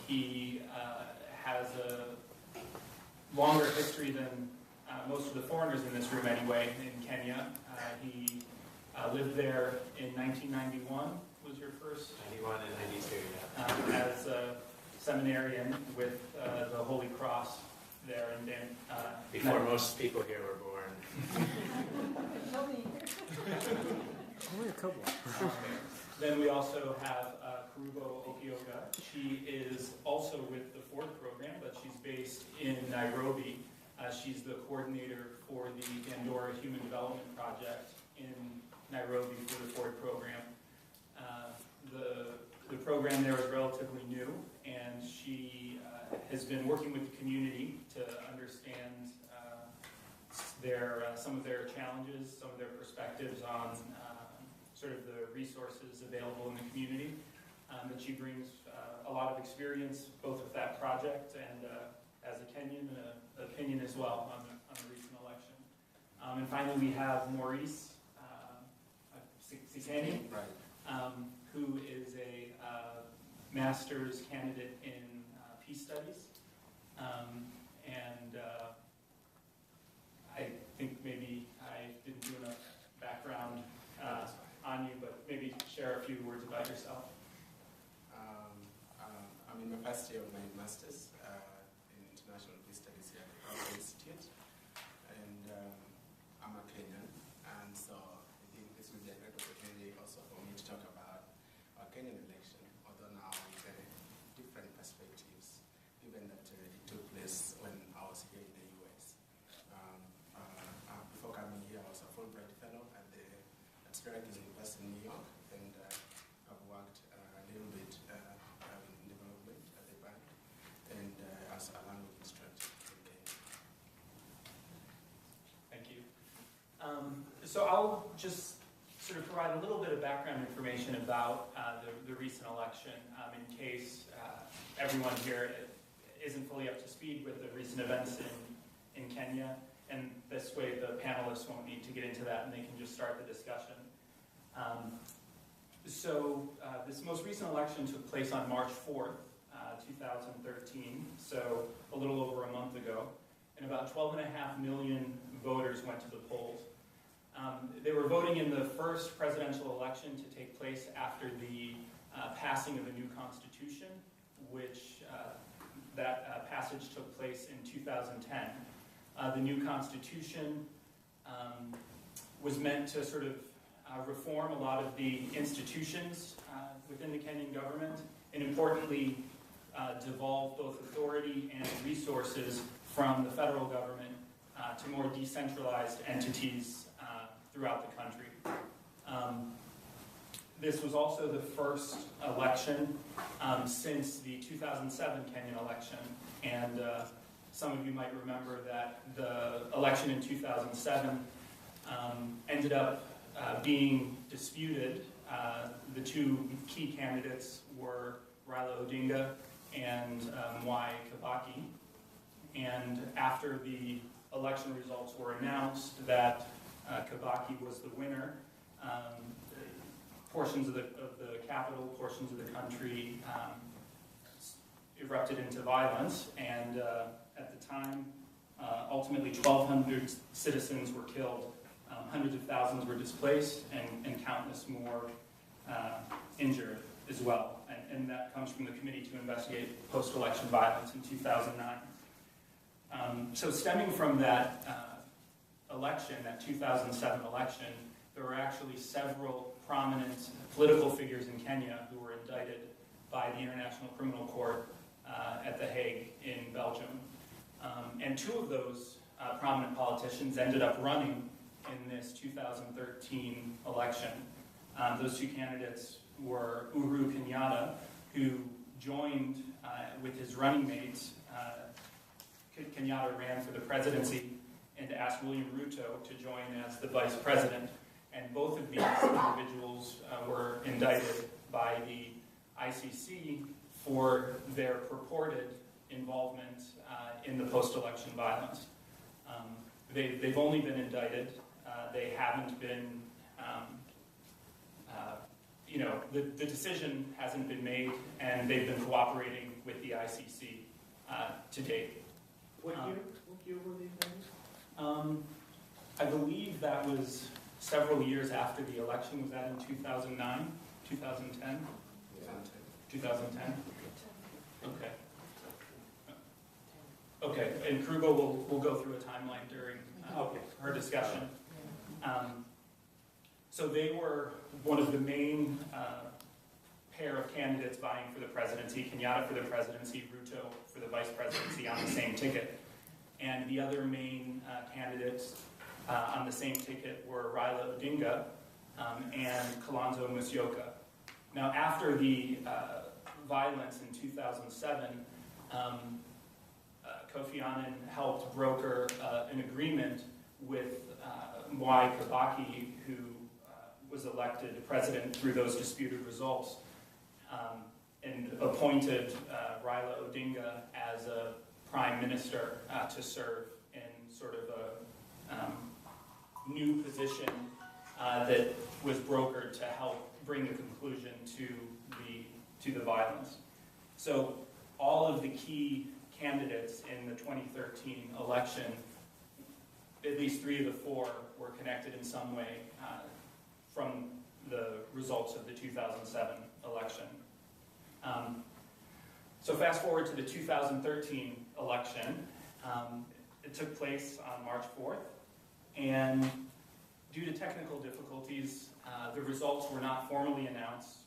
He has a longer history than most of the foreigners in this room anyway in Kenya. He lived there in 1991, was your first? 91 and 92, yeah. As a seminarian with the Holy Cross there in before most people here were born. Only a couple. Then we also have Kerubo Okioga. She is also with the Ford program, but she's based in Nairobi. She's the coordinator for the Dandora Human Development Project in Nairobi for the Ford program. The program there is relatively new, and she has been working with the community to understand some of their challenges, some of their perspectives on sort of the resources available in the community. That she brings a lot of experience both with that project and as a Kenyan, an opinion as well on the recent election. And finally, we have Maurice Sikenyi, who is a master's candidate in peace studies. I think maybe I didn't do enough background on you, but maybe share a few words about yourself. I'm in my first year of my master's in international peace studies here at the Kroc Institute, and I'm a Kenyan, and so I think this will be a great opportunity also for me to talk about our Kenyan election, although now with different perspectives, given that it took place when I was here in the US. Before coming here, I was a Fulbright Fellow at Kellogg University in New York, and I've worked a little bit in development at the bank and as a language instructor in Kenya. Thank you. So I'll just sort of provide a little bit of background information about the recent election in case everyone here isn't fully up to speed with the recent events in Kenya. And this way the panelists won't need to get into that and they can just start the discussion. This most recent election took place on March 4th, 2013, so a little over a month ago, and about 12.5 million voters went to the polls. They were voting in the first presidential election to take place after the passing of a new constitution, which that passage took place in 2010. The new constitution was meant to sort of reform a lot of the institutions within the Kenyan government, and importantly, devolve both authority and resources from the federal government to more decentralized entities throughout the country. This was also the first election since the 2007 Kenyan election, and some of you might remember that the election in 2007 ended up being disputed. The two key candidates were Raila Odinga and Mwai Kibaki. And after the election results were announced that Kibaki was the winner, portions of the capital, portions of the country erupted into violence, and at the time, ultimately 1,200 citizens were killed, hundreds of thousands were displaced, and countless more injured as well. And that comes from the Committee to Investigate Post-Election Violence in 2009. So stemming from that election, that 2007 election, there were actually several prominent political figures in Kenya who were indicted by the International Criminal Court at The Hague in Belgium. And two of those prominent politicians ended up running in this 2013 election. Those two candidates were Uhuru Kenyatta, who joined with his running mates. Kenyatta ran for the presidency and asked William Ruto to join as the vice president. And both of these individuals were indicted by the ICC for their purported involvement in the post-election violence. They've only been indicted. They haven't been the decision hasn't been made, and they've been cooperating with the ICC to date. What year were these names? I believe that was several years after the election. Was that in 2009, 2010? 2010? Okay. Okay, and Kerubo will go through a timeline during her discussion. So they were one of the main pair of candidates vying for the presidency, Kenyatta for the presidency, Ruto for the vice presidency on the same ticket. And the other main candidates on the same ticket were Raila Odinga and Kalonzo Musyoka. Now, after the violence in 2007, Kofi Annan helped broker an agreement with Mwai Kibaki, who was elected president through those disputed results, and appointed Raila Odinga as a prime minister to serve in sort of a new position that was brokered to help bring a conclusion to the violence. So all of the key candidates in the 2013 election, at least 3 of the 4 were connected in some way from the results of the 2007 election. So fast forward to the 2013 election. It took place on March 4th, and due to technical difficulties, the results were not formally announced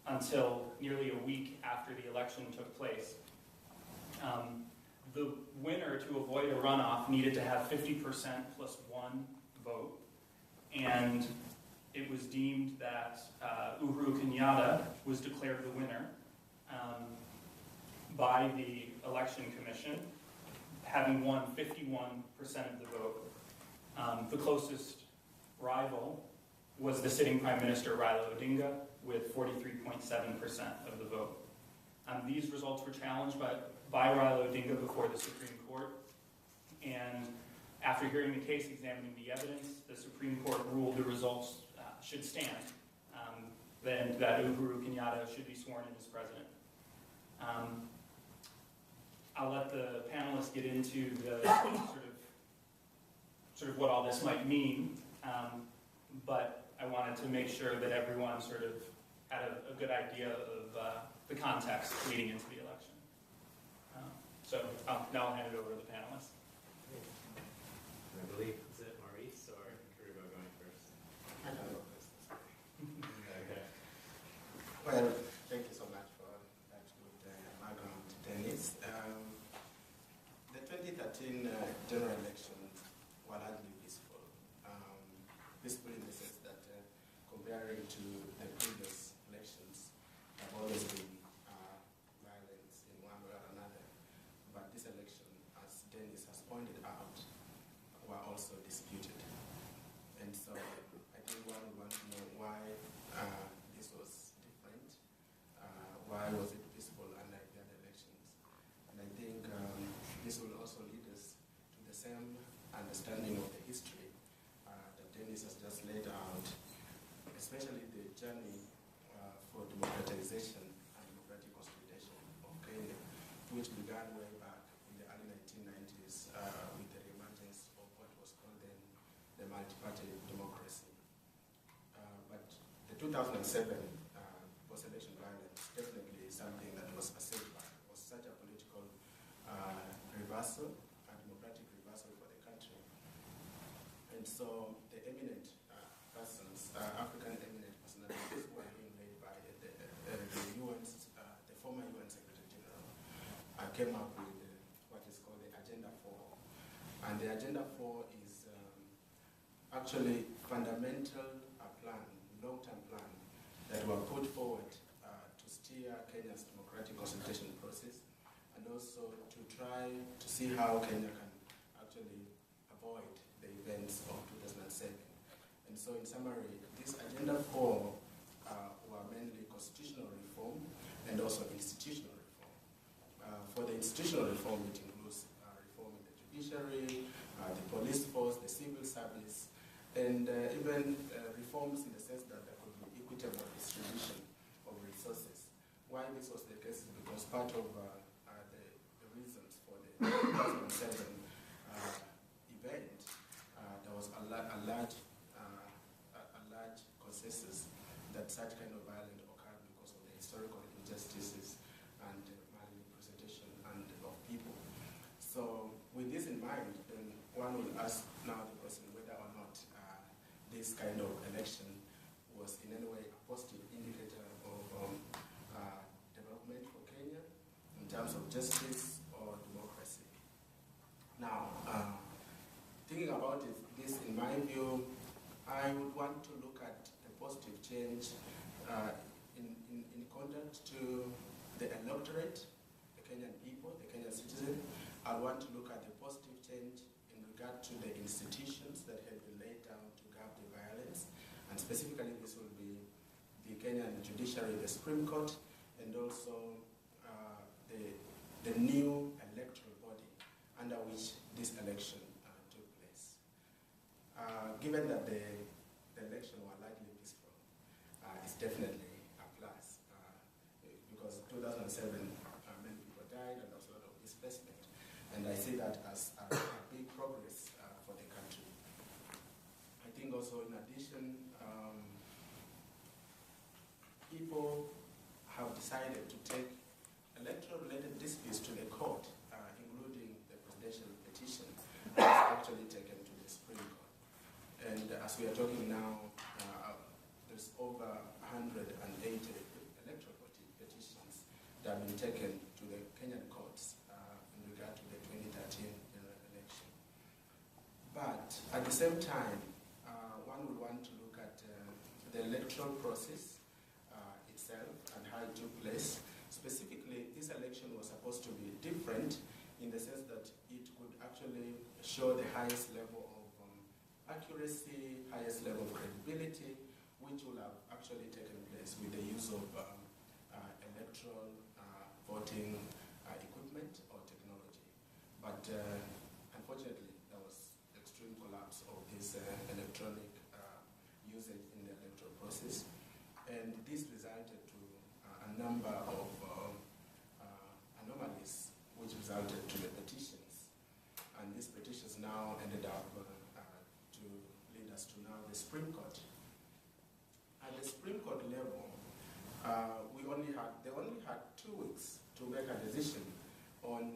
until nearly a week after the election took place. The winner, to avoid a runoff, needed to have 50% plus 1 vote, and it was deemed that Uhuru Kenyatta was declared the winner by the Election Commission, having won 51% of the vote. The closest rival was the sitting Prime Minister, Raila Odinga, with 43.7% of the vote. These results were challenged by Raila Odinga before the Supreme Court, and after hearing the case, examining the evidence, the Supreme Court ruled the results should stand, then that Uhuru Kenyatta should be sworn in as president. I'll let the panelists get into the sort of what all this might mean, but I wanted to make sure that everyone sort of had a good idea of the context leading into the election. So now I'll hand it over to the panelists. I believe, is it Maurice or Kerubo going first? I don't know this. Okay. Well, thank you so much for that good background, Dennis. The 2013 general elections were largely peaceful. Peaceful in the sense that comparing to the previous elections, there have always been violence in one way or another. But this election, as Dennis has pointed out, were also disputed. And so I think one would want to know why this was different. Why was it peaceful unlike the other elections? And I think this will also lead us to the same understanding of the history that Dennis has just laid out, especially the journey for democratization and democratic consolidation of Kenya, which began way back in the early 1990s with the emergence of what was called then the multi-party democracy. But the 2007 post-election violence definitely is something that was assailed by. It was such a political reversal, a democratic reversal for the country. And so the eminent persons, African eminent personalities who were being led by the former UN Secretary General, came up with what is called the Agenda 4. And the Agenda 4 is actually fundamental plan, long-term plan, that were put forward to steer Kenya's democratic consultation process, and also to try to see how Kenya can actually avoid the events of 2007. And so in summary, this Agenda 4 were mainly constitutional reform and also institutional reform. For the institutional reform, it includes reform in the judiciary, the police force, the civil service, and even reforms in the sense that there could be equity equitable distribution of resources. Why this was the case is because part of the reasons for the 2007 event, there was a large consensus that such kind of violence occurred because of the historical injustices and malrepresentation of people. So with this in mind, then one will ask now the question whether or not this kind of election was in any way a positive indicator of development for Kenya in terms of justice or democracy. Now, thinking about this in my view, I would want to look at the positive change in contact to the electorate, the Kenyan people, the Kenyan citizen. I want to look at the positive change in regard to the institutions that have been laid down to curb the violence, and specifically this will be the Kenyan judiciary, the Supreme Court, and also the new electoral body under which this election took place. Given that the election were largely peaceful, it's definitely a plus because 2007 many people died and there was a lot of displacement, and I see that as a big progress for the country. I think also in addition, people have decided to take electoral-related disputes to the court, including the presidential petition, that's actually taken to the Supreme Court. And as we are talking now, there's over 180 electoral petitions that have been taken to the Kenyan courts in regard to the 2013 general election. But at the same time, one would want to look at the electoral process itself and how it took place. Specifically, this election was supposed to be different in the sense that it would actually show the highest level of accuracy, highest level of credibility, which will have actually taken place with the use of electoral voting equipment or technology. But unfortunately, there was extreme collapse of this electronic usage in the electoral process, and this resulted to a number of anomalies, which resulted to the petitions. And these petitions now ended up to lead us to now the Supreme Court. At the Supreme Court level, they only had 2 weeks to make a decision on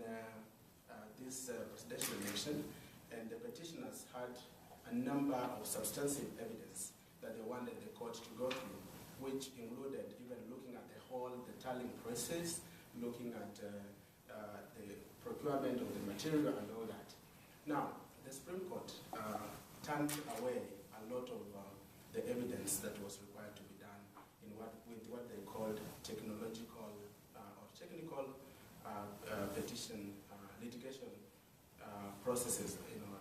this presidential election, and the petitioners had a number of substantive evidence that they wanted the court to go through, which included even looking at the tallying process, looking at the procurement of the material and all that. Now, the Supreme Court turned away a lot of the evidence that was required to be done with what they called technical petition litigation processes.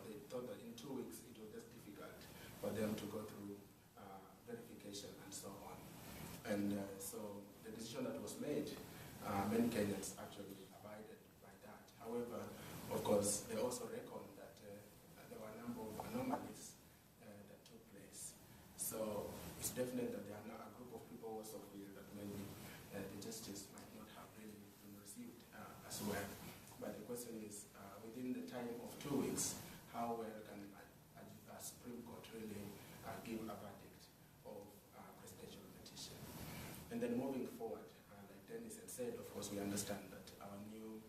They thought that in 2 weeks it was just difficult for them to go through verification and so on. And so the decision that was made, many Kenyans actually abided by that. However, of course, they also reckoned that there were a number of anomalies that took place. So it's definite that there are now a group of people also feel that maybe the justice might not have really been received as well. But the question is, within the time of 2 weeks, how well can a Supreme Court really give a verdict of presidential petition? And then moving forward, like Dennis had said, of course, we understand that our new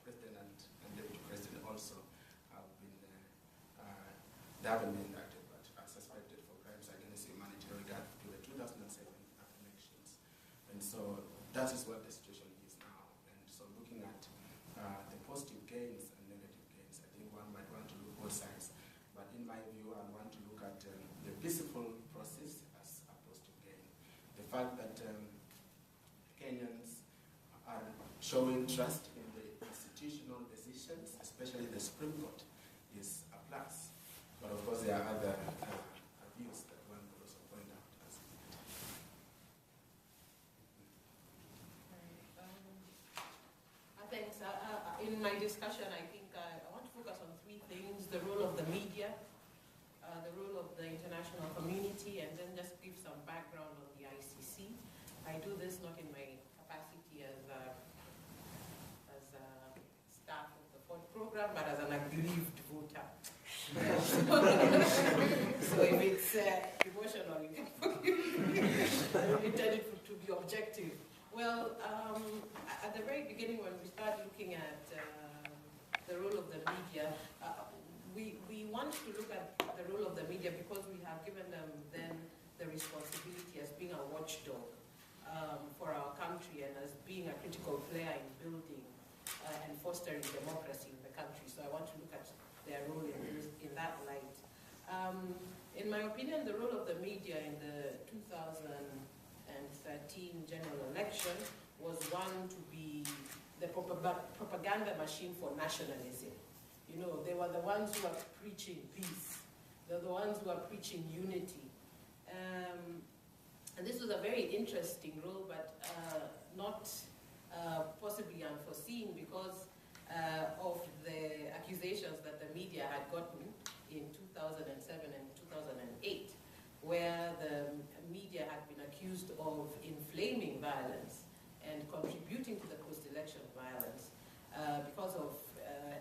president and deputy president also have been, they haven't been indicted, but are suspected for crimes against humanity in regard to the 2007 elections. And so that is what the situation is now. And so looking at the positive gains and negative gains, I think one might want to look both sides. But in my view, I want to look at the peaceful process as a positive gain. The fact that Kenyans are showing trust in the institutional decisions, especially the Supreme Court, is a plus. But of course, there are other abuse that one could also point out as Thanks. In my discussion, I think I want to focus on 3 things: the role of the media, the role of the international community, and then just give some background on the ICT. I do this not in my capacity as a staff of the Ford program, but as an aggrieved voter. So if it's emotional, you can forgive me. I intended to be objective. Well, at the very beginning when we start looking at the role of the media, we want to look at the role of the media because we have given them then the responsibility as being a watchdog for our country and as being a critical player in building and fostering democracy in the country. So I want to look at their role in that light. In my opinion, the role of the media in the 2013 general election was one to be the propaganda machine for nationalism. You know, they were the ones who were preaching peace. They're the ones who are preaching unity. And this was a very interesting role, but not possibly unforeseen because of the accusations that the media had gotten in 2007 and 2008, where the media had been accused of inflaming violence and contributing to the post-election violence because of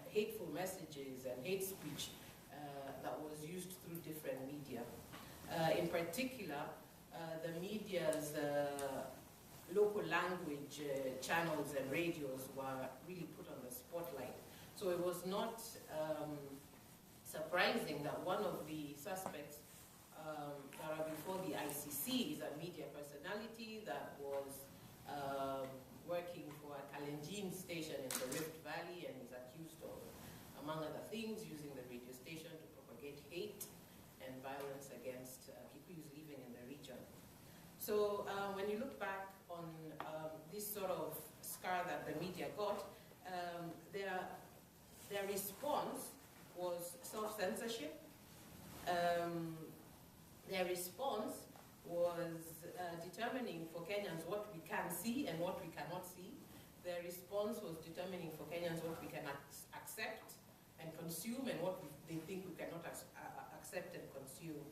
hateful messages and hate speech that was used through different media. In particular, the media's local language channels and radios were really put on the spotlight. So it was not surprising that one of the suspects that are before the ICC is a media personality that was working for a Kalenjin station in the Rift Valley and is accused of, among other things, using the radio station to propagate hate and violence against Kikuyus living in the region. So when you look back on this sort of scar that the media got, their response was self-censorship. Their response was determining for Kenyans what we can see and what we cannot see. Their response was determining for Kenyans what we can accept and consume and what they think we cannot accept and consume.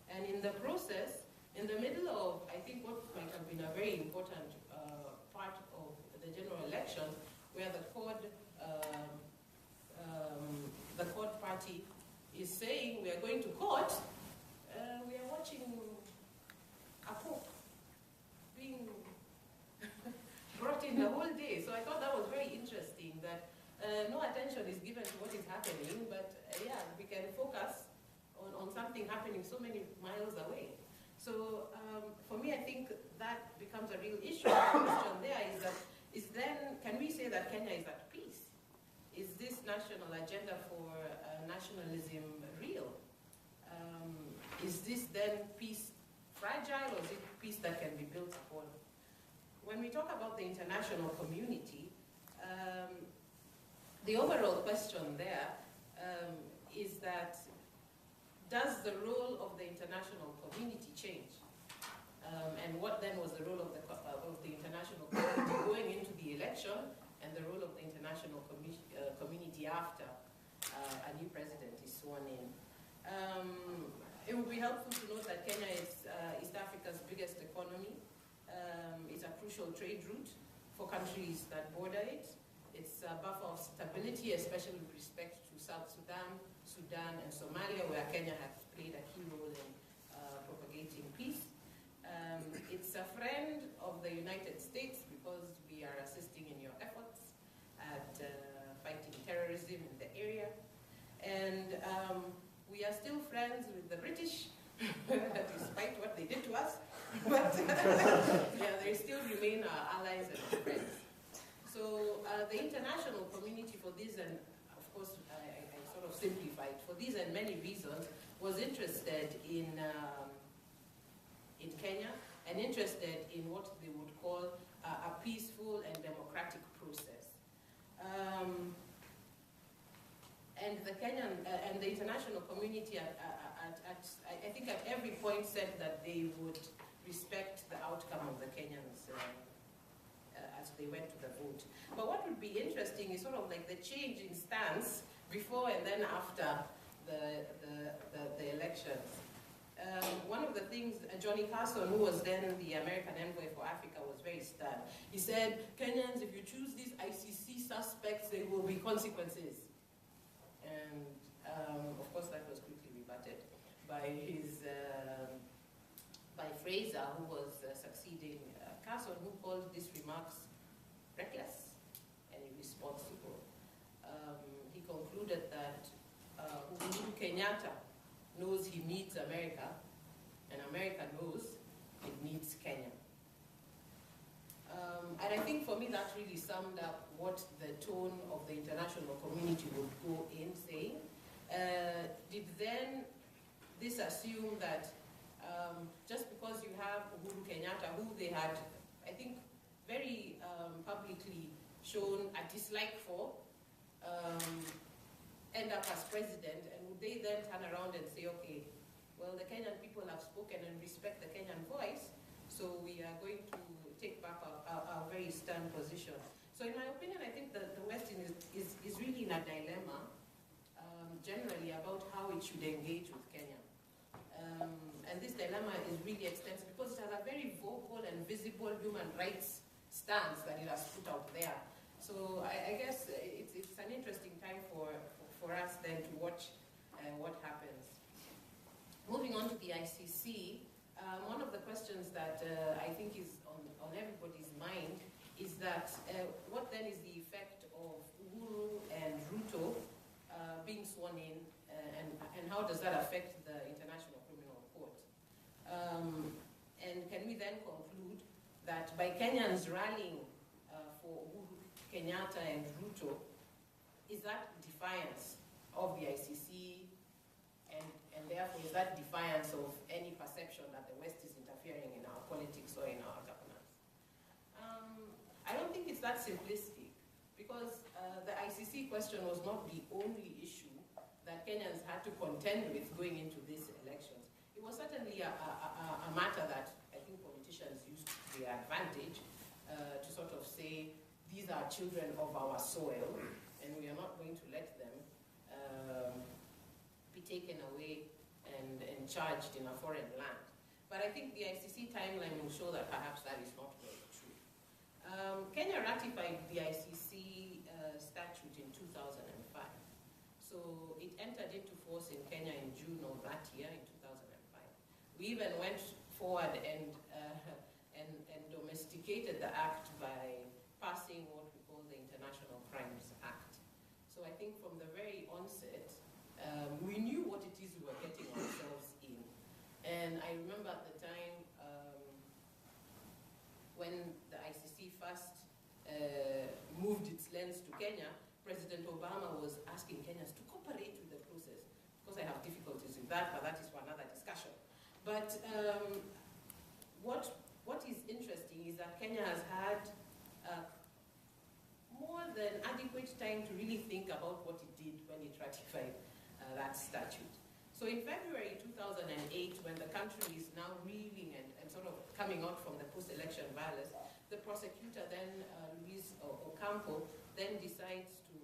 And in the process, in the middle of, I think, what might have been a very important part of the general election, where the court party is saying we are going to court, we are watching a pope being brought in the whole day. So I thought that was very interesting that no attention is given to what is happening, but yeah, we can focus on something happening so many miles away. So for me, I think that becomes a real issue. The question there is then, can we say that Kenya is at peace? Is this national agenda for nationalism real? Is this then peace fragile, or is it peace that can be built upon? When we talk about the international community, the overall question there is that, does the role of the international community change? And what then was the role of the international community going into the election, and the role of the international community after a new president is sworn in? It would be helpful to note that Kenya is East Africa's biggest economy. It's a crucial trade route for countries that border it. It's a buffer of stability, especially with respect to South Sudan, Sudan, and Somalia, where Kenya has played a key role in propagating peace. It's a friend of the United States because we are assisting in your efforts at fighting terrorism in the area. And we are still friends with the British, despite what they did to us. But yeah, they still remain our allies and friends. So the international community, for these, and of course I sort of simplified, for these and many reasons, was interested in Kenya and interested in what they would call a peaceful and democratic process. And the Kenyan and the international community, I think at every point said that they would respect the outcome of the Kenyans as they went to the vote. But what would be interesting is sort of like the change in stance before and then after the elections. one of the things, Johnny Carson, who was then the American envoy for Africa, was very stern. He said, Kenyans, if you choose these ICC suspects, there will be consequences. And of course, that was quickly rebutted by by Fraser, who was succeeding Carson, who called these remarks reckless and irresponsible. He concluded that Uhuru Kenyatta knows he needs America, and America knows it needs Kenya. And I think for me that really summed up what the tone of the international community would go in saying. Did then this assume that just because you have Uhuru Kenyatta, who they had, I think, very publicly shown a dislike for, end up as president, and would they then turn around and say, okay, well, the Kenyan people have spoken and respect the Kenyan voice, so we are going to take back our very stern position. So in my opinion, I think that the West is really in a dilemma, generally, about how it should engage with Kenya. And this dilemma is really extensive because it has a very vocal and visible human rights stance that it has put out there. So I guess it's an interesting time for us then to watch what happens. Moving on to the ICC, one of the questions that I think is on everybody's mind is that what then is the effect of Uhuru and Ruto being sworn in, and how does that affect the International Criminal Court? And can we then conclude that by Kenyans rallying for Uhuru Kenyatta and Ruto, is that defiance of the ICC, and therefore is that defiance of any perception that the West is interfering in our politics or in our governance? I don't think it's that simplistic, because the ICC question was not the only issue that Kenyans had to contend with going into these elections. It was certainly a matter that I think politicians used to their advantage to sort of say, these are children of our soil, and we are not going to let them be taken away and charged in a foreign land. But I think the ICC timeline will show that perhaps that is not very true. Kenya ratified the ICC statute in 2005. So it entered into force in Kenya in June of that year, in 2005. We even went forward and domesticated the act by passing what we call the International Crimes Act. So I think from the very onset, we knew what it is we were getting ourselves in. And I remember at the time when the ICC first moved its lens to Kenya, President Obama was asking Kenyans to cooperate with the process. Of course, I have difficulties with that, but that is for another discussion. But what is interesting is that Kenya has had more than adequate time to really think about what it did when it ratified that statute. So in February 2008, when the country is now reeling and sort of coming out from the post-election violence, the prosecutor then, Maurice Ocampo, then decides to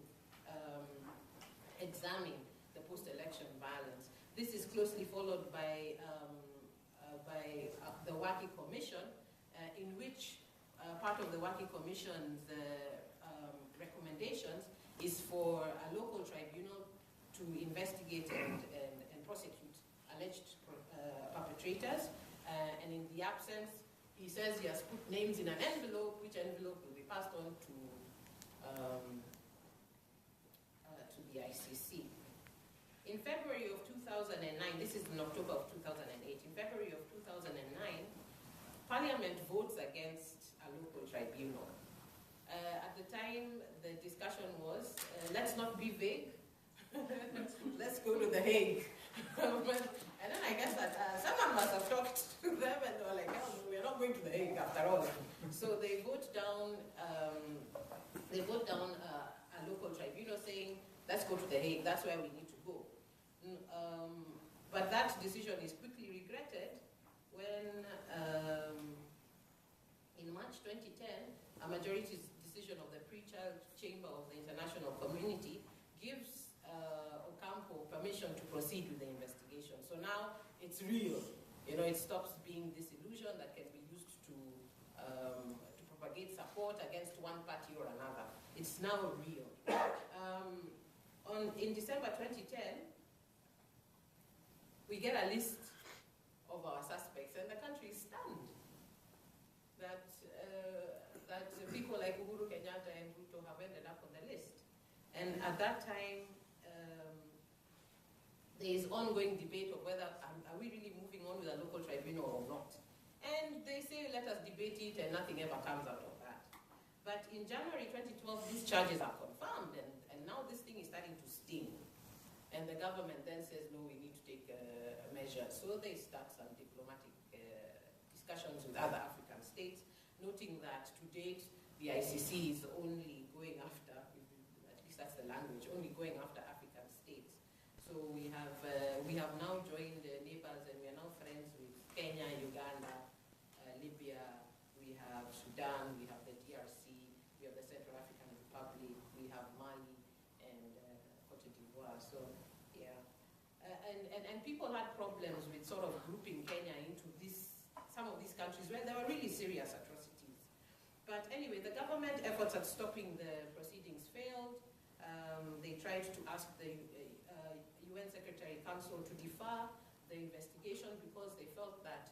examine the post-election violence. This is closely followed by the Working Commission, in which part of the Working Commission's recommendations is for a local tribunal to investigate and prosecute alleged perpetrators. And in the absence, he says he has put names in an envelope, which envelope will be passed on to the ICC. In February of 2009, this is in October of 2008, in February of 2009, Parliament votes against a local tribunal. At the time, the discussion was, let's not be vague, let's go to The Hague. And then I guess that someone must have talked to them and they were like, oh, we're not going to The Hague after all. So they vote down a local tribunal saying, let's go to The Hague, that's where we need to go. But that decision is quickly regretted when in March 2010, a majority decision of the pre-trial chamber of the international community gives Ocampo permission to proceed with the investigation. So now it's it's real. You know, it stops being this illusion that can be used to propagate support against one party or another. It's now real. In December 2010, we get a list of our suspects, and the country is stunned that people like Uhuru Kenyatta and Ruto have ended up on the list. And at that time, there is ongoing debate of whether are we really moving on with a local tribunal or not. And they say, let us debate it, and nothing ever comes out of that. But in January 2012, these charges are confirmed, and now this thing is starting to sting. And the government then says, no, we need to take a measure. So they start some diplomatic discussions with other African states, noting that to date, the ICC is only going after, at least that's the language, only going after African states. So we have now joined neighbors, and we are now friends with Kenya, Uganda, Libya, we have Sudan, we have the DRC, we have the Central African Republic, we have Mali, and Cote d'Ivoire. So yeah, and people had problems with sort of grouping Kenya into some of these countries where there were really serious atrocities. But anyway, the government efforts at stopping the proceedings failed. They tried to ask the UN Secretary Council to defer the investigation because they felt that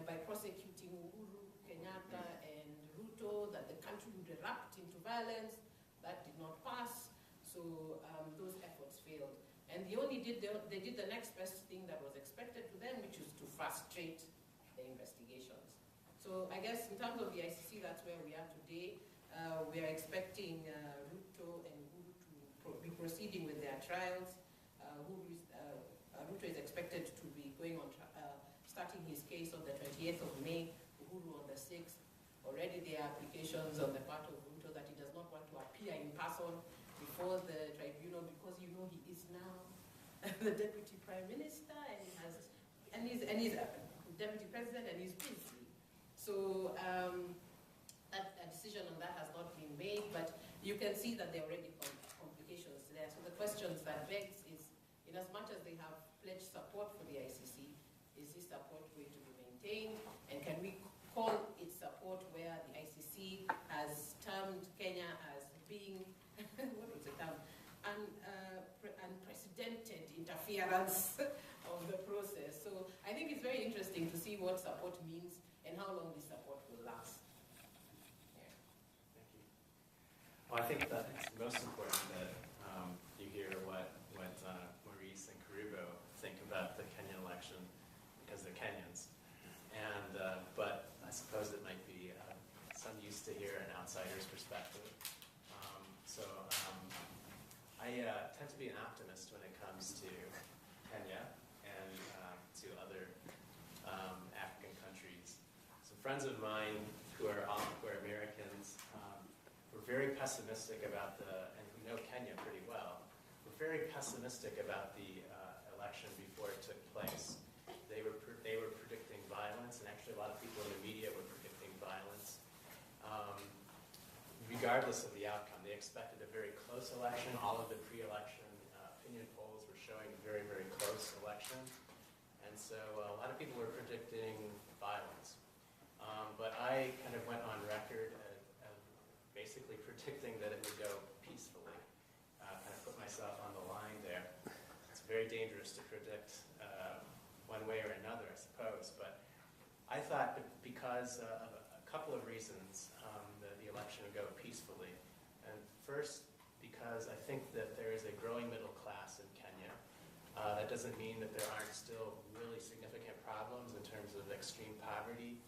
by prosecuting Uhuru Kenyatta and Ruto, that the country would erupt into violence. That did not pass, so those efforts failed. And they did the next best thing that was expected to them, which is to frustrate the investigations. So I guess in terms of the ICC, that's where we are today. We are expecting Ruto and Uhuru to be proceeding with their trials. Ruto is expected to be going on, starting his case on the 28th of May, Uhuru on the 6th. Already there are applications on the part of Ruto that he does not want to appear in person before the tribunal because, you know, he is now the deputy prime minister and he's deputy president and he's busy. So a decision on that has not been made, but you can see that there are already complications there. So the questions that begs is, in as much as they have pledged support for the ICC, is this support going to be maintained? And can we call it support where the ICC has termed Kenya as being, what was the term? Unprecedented interference of the process. So I think it's very interesting to see what support means and how long this support will last. Yeah. Thank you. Well, I think that it's most important that you hear what Maurice and Kerubo think about the Kenyan election because they're Kenyans. And but I suppose it might be some use to hear an outsider's perspective. I tend to be an optimist when it comes to Kenya and to other African countries. Some friends of mine who are Americans were very pessimistic about and who know Kenya pretty well, were very pessimistic about the election before it took place. They were predicting violence, and actually a lot of people in the media were predicting violence. Regardless of the outcome, they expected a very close election. All of the pre-election opinion polls were showing a very, very close election. And so a lot of people were predicting violence. But I kind of went on record as basically predicting that it would go peacefully. Kind of put myself on the line there. It's very dangerous to predict one way or another, I suppose. But I thought that because of a couple of reasons, the election would go peacefully. And first, because I think that there is a growing middle class in Kenya. That doesn't mean that there aren't still really significant problems in terms of extreme poverty.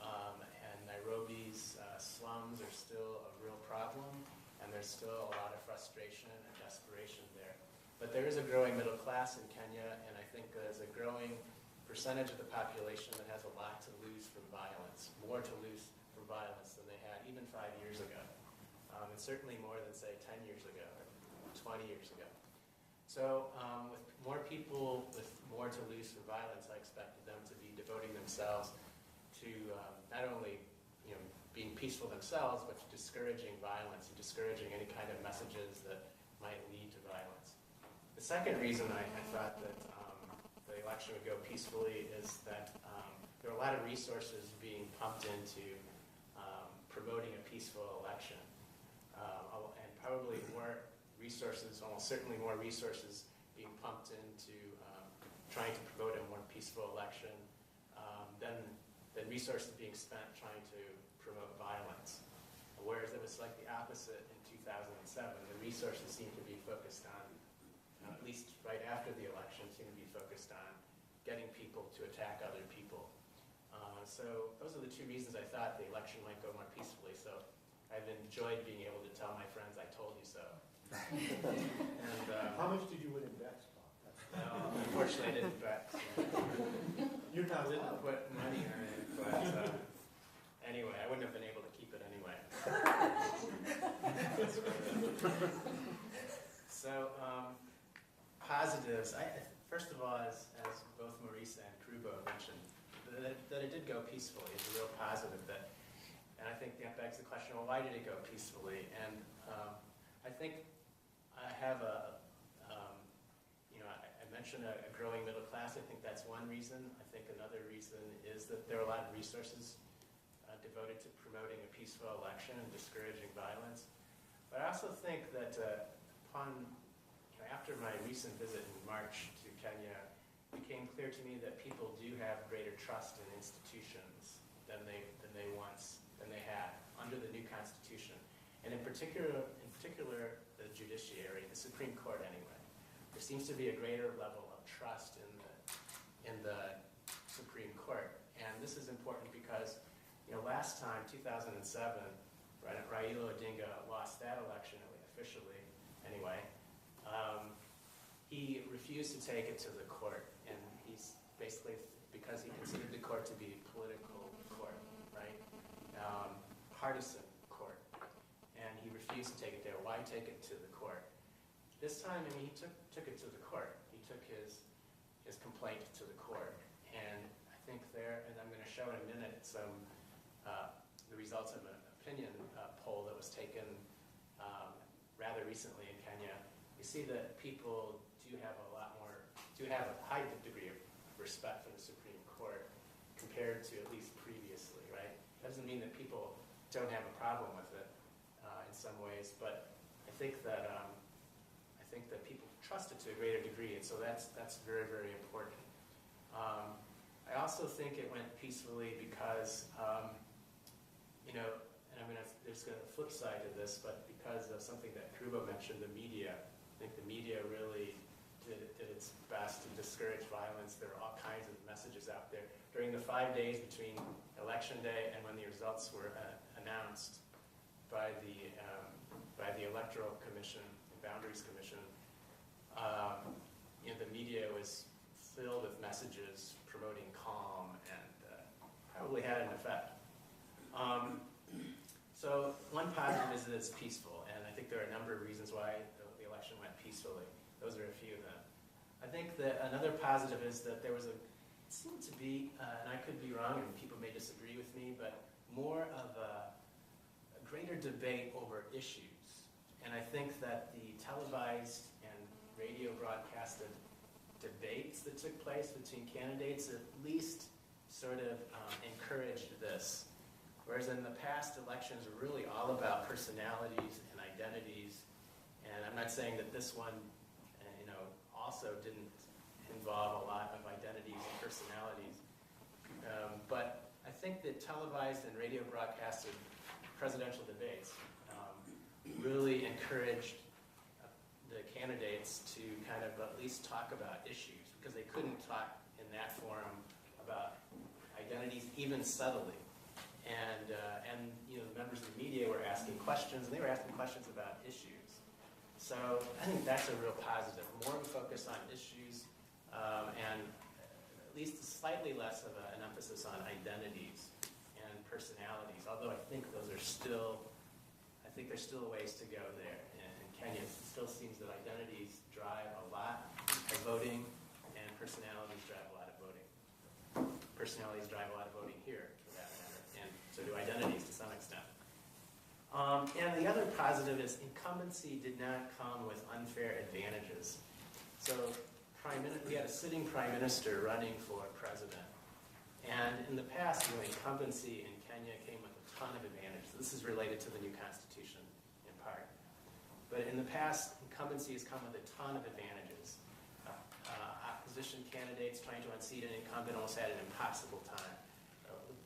And Nairobi's slums are still a real problem, and there's still a lot of frustration and desperation there. But there is a growing middle class in Kenya, and I think there's a growing percentage of the population that has a lot to lose from violence, more to lose from violence than they had even 5 years ago. And certainly more than, say, 10 years ago or 20 years ago. So with more people with more to lose from violence, I expected them to be devoting themselves to not only being peaceful themselves, but to discouraging violence and discouraging any kind of messages that might lead to violence. The second reason I thought that the election would go peacefully is that there are a lot of resources being pumped into promoting a peaceful election. And probably more resources, almost certainly more resources being pumped into trying to promote a more peaceful election than resources being spent trying to promote violence. Whereas it was like the opposite in 2007. The resources seem to be focused on, at least right after the election, seem to be focused on getting people to attack other people. So those are the two reasons I thought the election might go more peacefully. So I've enjoyed being able to tell my friends I told you so. And, How much did you win in bets, Bob? well, unfortunately, I didn't bet. You're not Didn't allowed. put money on it, but anyway, I wouldn't have been able to keep it anyway. So positives. First of all, as both Maurice and Kerubo mentioned, that it did go peacefully is a real positive. And I think that begs the question: well, why did it go peacefully? And I think I have I mentioned a growing middle class. I think that's one reason. I think another reason is that there are a lot of resources devoted to promoting a peaceful election and discouraging violence. But I also think that after my recent visit in March to Kenya, it became clear to me that people do have greater trust in institutions than they had under the new constitution, and in particular the judiciary, the Supreme Court anyway. There seems to be a greater level of trust in the Supreme Court, and this is important because last time, 2007, Raila Odinga lost that election officially anyway. He refused to take it to the court, and he's basically, because he considered the court to be a political court, right? Partisan court. And he refused to take it there. Why take it to the court? This time, he took it to the court. He took his complaint to the court. And I think and I'm going to show in a minute the results of an opinion poll that was taken rather recently in Kenya. You see that people do have a high degree of respect for the Supreme Court compared to at least previously, right? Doesn't mean that people don't have a problem with it in some ways, but I think that people trust it to a greater degree, and so that's very, very important. I also think it went peacefully because, and there's a flip side to this, but because of something that Kerubo mentioned, the media. I think the media really did its best to discourage violence. There are all kinds of messages out there. During the 5 days between Election Day and when the results were announced by the Electoral Commission, the Boundaries Commission, the media was filled with messages promoting calm and probably had an effect. So one positive is that it's peaceful, and I think there are a number of reasons why the election went peacefully. Those are a few of them. I think that another positive is that it seemed to be, and I could be wrong, and people may disagree with me, but more of a greater debate over issues. And I think that the televised and radio broadcasted debates that took place between candidates at least sort of encouraged this. Whereas in the past, elections were really all about personalities and identities. And I'm not saying that this one, also didn't involve a lot of identities and personalities. But I think that televised and radio broadcasted presidential debates really encouraged the candidates to kind of at least talk about issues, because they couldn't talk in that forum about identities even subtly. And the members of the media were asking questions, and they were asking questions about issues. So I think that's a real positive. More of a focus on issues, and at least slightly less of an emphasis on identities and personalities. Although I think there's still a ways to go there. In Kenya, it still seems that identities drive a lot of voting, and personalities drive a lot of voting. Personalities drive a lot of voting here, for that matter, and so do identities to some extent. And the other positive is incumbency did not come with unfair advantages. So we had a sitting prime minister running for president. And in the past, incumbency in Kenya came with a ton of advantages. This is related to the new constitution in part. But in the past, incumbency has come with a ton of advantages. Opposition candidates trying to unseat an incumbent almost had an impossible time.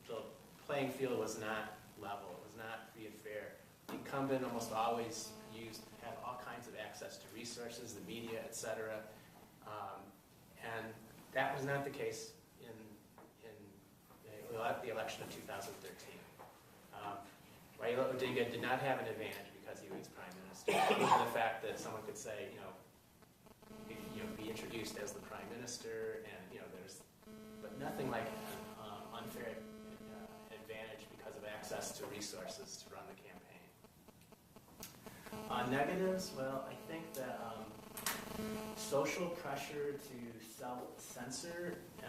The playing field was not level. It was not free and fair. The incumbent almost always had all kinds of access to resources, the media, etc. And that was not the case in the election of 2013. Raila Odinga did not have an advantage because he was prime minister. The fact that someone could say, be introduced as the prime minister, and but nothing like an unfair advantage because of access to resources to run the campaign. Negatives, well, I think that social pressure to self-censor, to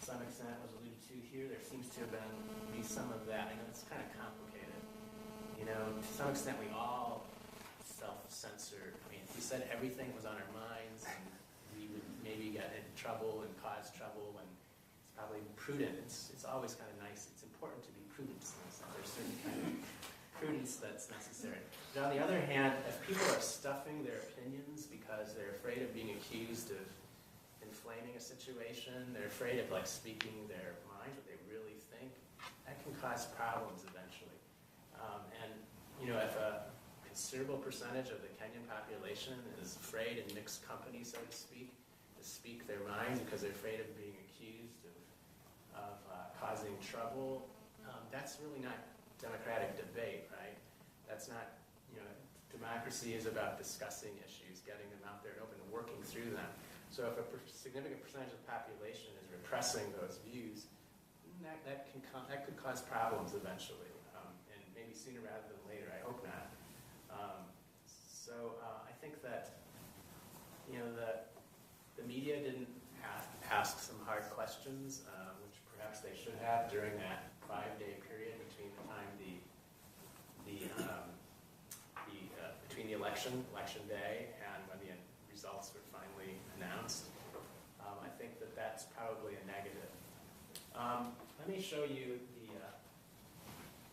some extent was alluded to here. There seems to have been some of that. I know it's kind of complicated. To some extent we all self-censored. I mean, if we said everything was on our minds, and we would maybe get in trouble and cause trouble, and it's probably prudent. It's always kind of nice. It's important to be prudent. There's certain kind of prudence that's necessary. But on the other hand, if people are stuffing their opinions because they're afraid of being accused of inflaming a situation, they're afraid of speaking their mind, what they really think, that can cause problems eventually. If a considerable percentage of the Kenyan population is afraid in mixed company, so to speak their minds because they're afraid of being accused of causing trouble, that's really not democratic debate, right? That's not, democracy is about discussing issues, getting them out there and open, and working through them. So if a significant percentage of the population is repressing those views, that could cause problems eventually, and maybe sooner rather than later. I hope not. I think that the media didn't ask some hard questions, which perhaps they should have during that 5-day period between the time between the election day, and when the results were finally announced. I think that that's probably a negative. Let me show you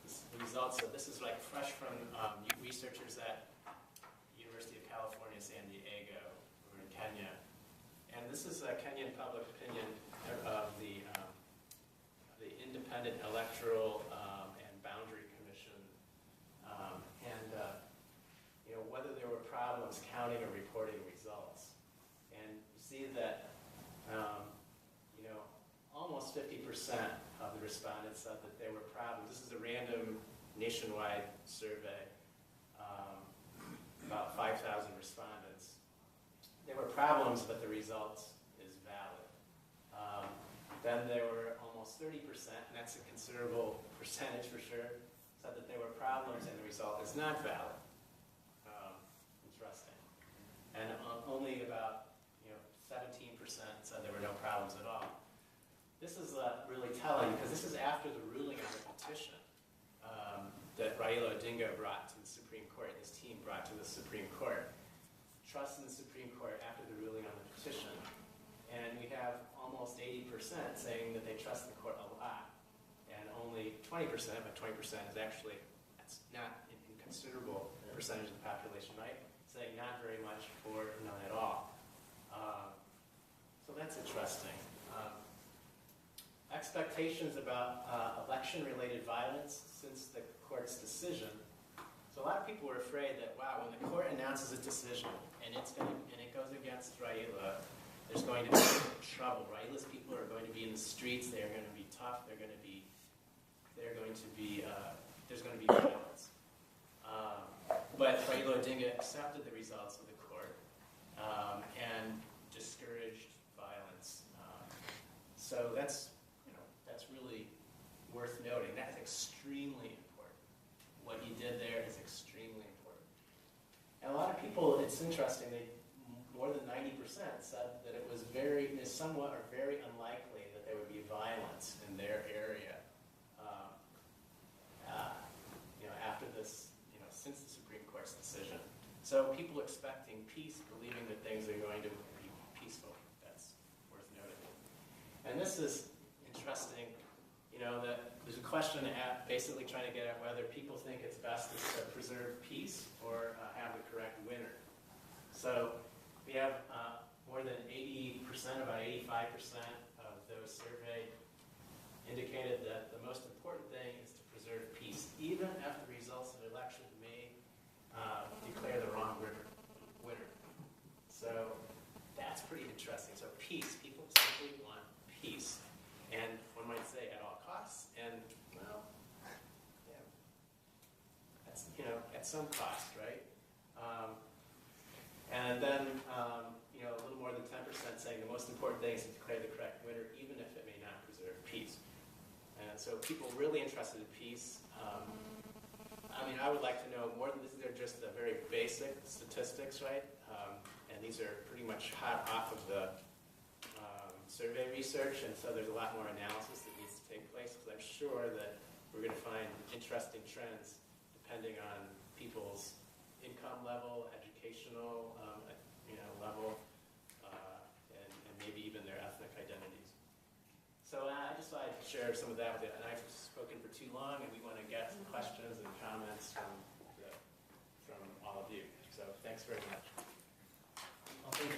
the results. So this is fresh from researchers at University of California, San Diego, who are in Kenya. And this is Kenyan public opinion of the Independent Electoral and Boundary Commission, whether there were problems counting or reporting results. And you see that almost 50% of the respondents said that there were problems. This is a random nationwide survey, about 5,000 respondents. There were problems, but the result is valid. Then there were almost 30%, and that's a considerable percentage for sure, said that there were problems and the result is not valid. Interesting. And only about 17% said there were no problems at all. This is really telling because this is after the ruling on the petition that Raila Odinga brought to the Supreme Court, and his team brought to the Supreme Court. Trust in the Supreme Court after the ruling on the petition. And we have almost 80% saying that they trust the court a lot, and only 20%, but 20% is actually, that's not a considerable percentage of the population, right? Saying not very much or none at all. So that's interesting. Expectations about election-related violence since the court's decision. So a lot of people were afraid that, wow, when the court announces a decision and it goes against Raila, there's going to be trouble. Raila's people are going to be in the streets. They're going to be tough. There's going to be violence. But Raila Odinga accepted the results of the court and discouraged violence. So that's really worth noting. That's extremely important. What he did there is extremely important. And a lot of people, it's interesting, more than 90% said that it was somewhat or very unlikely that there would be violence in their area after this, since the Supreme Court's decision. So people expecting peace, believing that things are going to be peaceful, that And this is interesting, you know, that there's a question basically trying to get at whether people think it's best to preserve peace or have the correct winner. So we have more than 80%, about 85% of those surveyed indicated that the most important thing is to preserve peace, even if the results of the election may declare the wrong winner. So that's pretty interesting. So peace, people simply want peace. And one might say at all costs, and well, yeah, that's, you know, at some cost, right? And then, you know, a little more than 10% saying the most important thing is to declare the correct winner, even if it may not preserve peace. And so people really interested in peace. I mean, I would like to know more than this. They're just the very basic statistics, right? And these are pretty much hot off of the survey research, and so there's a lot more analysis that needs to take place, because I'm sure that we're going to find interesting trends depending on people's income level, educational level, and maybe even their ethnic identities. So I just thought I'd share some of that with you, and I've spoken for too long, and we want to get some questions and comments from all of you. So thanks very much. Well, thank you.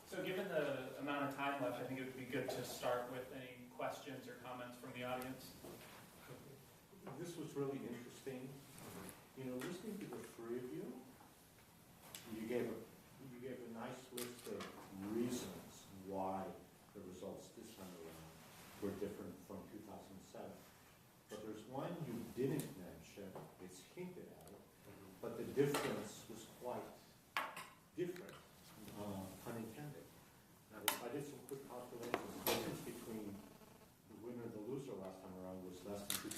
So given the amount of time left, I think it would be good to start with any questions or comments from the audience. This was really interesting. You know, listening to the three of you, you gave a nice list of reasons why the results this time around were different from 2007. But there's one you didn't mention, it's hinted at, but the difference was quite different, pun intended. Now, I did some quick calculations. The difference between the winner and the loser last time around was less than 2%.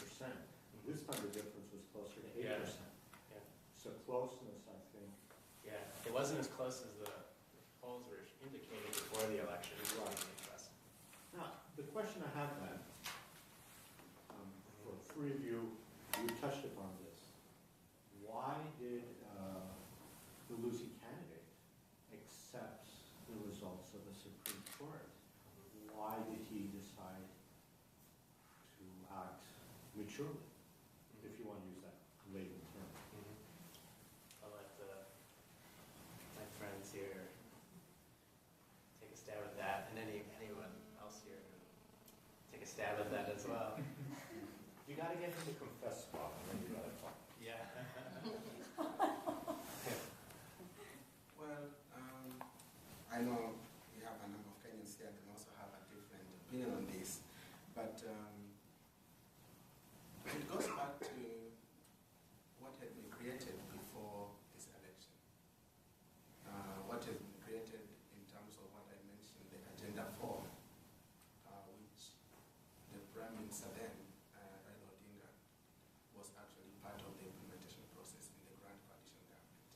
This time the difference was closer to 8%. Yeah. So closeness, I think. Yeah, it wasn't as close as the polls were indicating before the election. It was really impressive. Now, the question I have then, for three of you, you touched upon this. Why did the losing candidate accept the results of the Supreme Court? Why did he decide to act maturely, if you want to use that latent term? I'll let my friends here take a stab at that, and anyone else here take a stab at that as well. You got to get him to confess, Bob, and then you got to talk. Yeah. Well, I know we have a number of Kenyans here that also have a different opinion on this, but it goes back to what had been created before this election. What has been created in terms of what I mentioned, the Agenda 4, which the Prime Minister then, Raila Odinga, was actually part of the implementation process in the Grand Coalition government.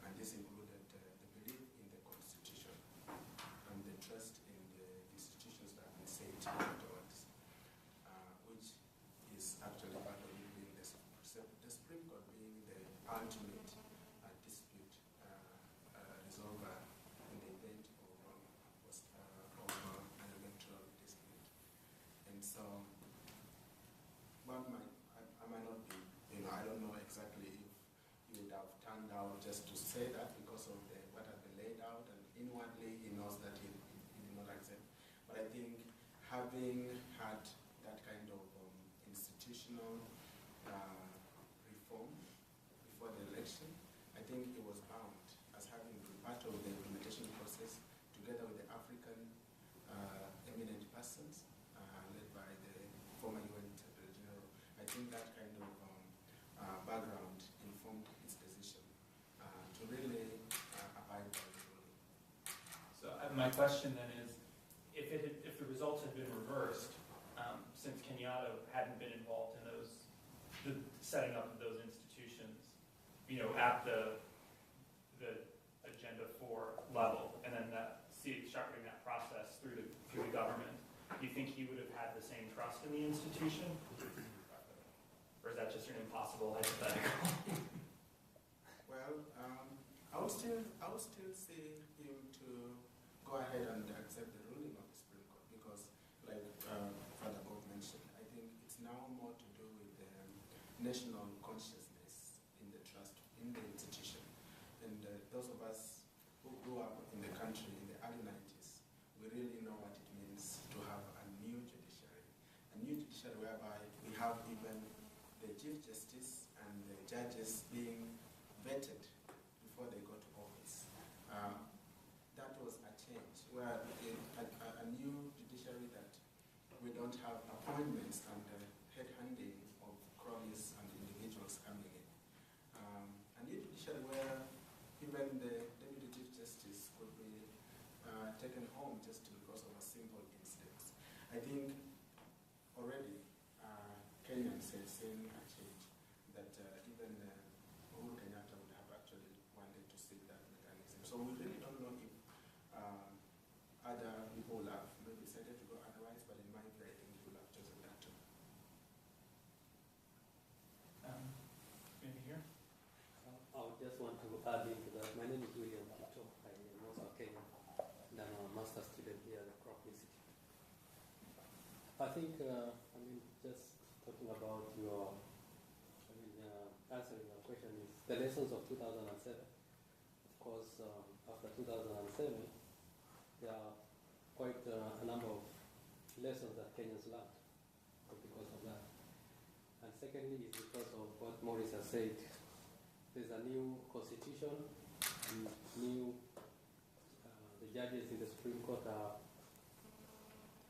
And this included the belief in the Constitution and the trust in the institutions that have been set afterwards, which is actually part of it being the Supreme Court being the ultimate dispute resolver in the event of an electoral dispute. And so, I might not be, I don't know exactly if you would have turned out just to say that because of what has been laid out, and inwardly he knows that he did not accept. But I think having had that kind of institutional reform before the election, I think it was bound, as having been part of the implementation process, together with the African eminent persons led by the former UN Secretary General. I think that kind of background informed his decision to really abide by the ruling. So my question then is, if the results had been reversed, since Kenyatta hadn't been involved in the setting up of those institutions, at the Agenda 4 level, and then sharpening that process through the government, do you think he would have had the same trust in the institution? Or is that just an impossible hypothetical? Well, I would I would still say him to go ahead and accept the ruling of the Supreme Court because, like Father Bob mentioned, I think it's now more to do with the national consciousness in the trust, in the institution. And those of us who grew up in the country in the early 90s, we really know what it means to have a new judiciary. A new judiciary whereby we have even the Chief Justice and the judges being vetted before they go to office. That was a change, where a new judiciary that we don't have appointments and headhunting of cronies and individuals coming in. A new judiciary where even the Deputy Chief Justice could be taken home just because of a simple incident. I think already Kenyans have seen a change that even Uhuru Kenyatta would have actually wanted to see that mechanism. So we really don't know if other people would have maybe decided to go otherwise, but in my view, I think he would have chosen that too. Maybe here? I would just want to add into that. My name is William Kito. I am also a Kenyan, and I'm a master's student here at the Kroc Institute. I think, just talking about your, answering your question is the lessons of 2007. Of course, after 2007, there are quite a number of lessons that Kenyans learned because of that. And secondly is because of what Maurice has said. There's a new constitution, the judges in the Supreme Court are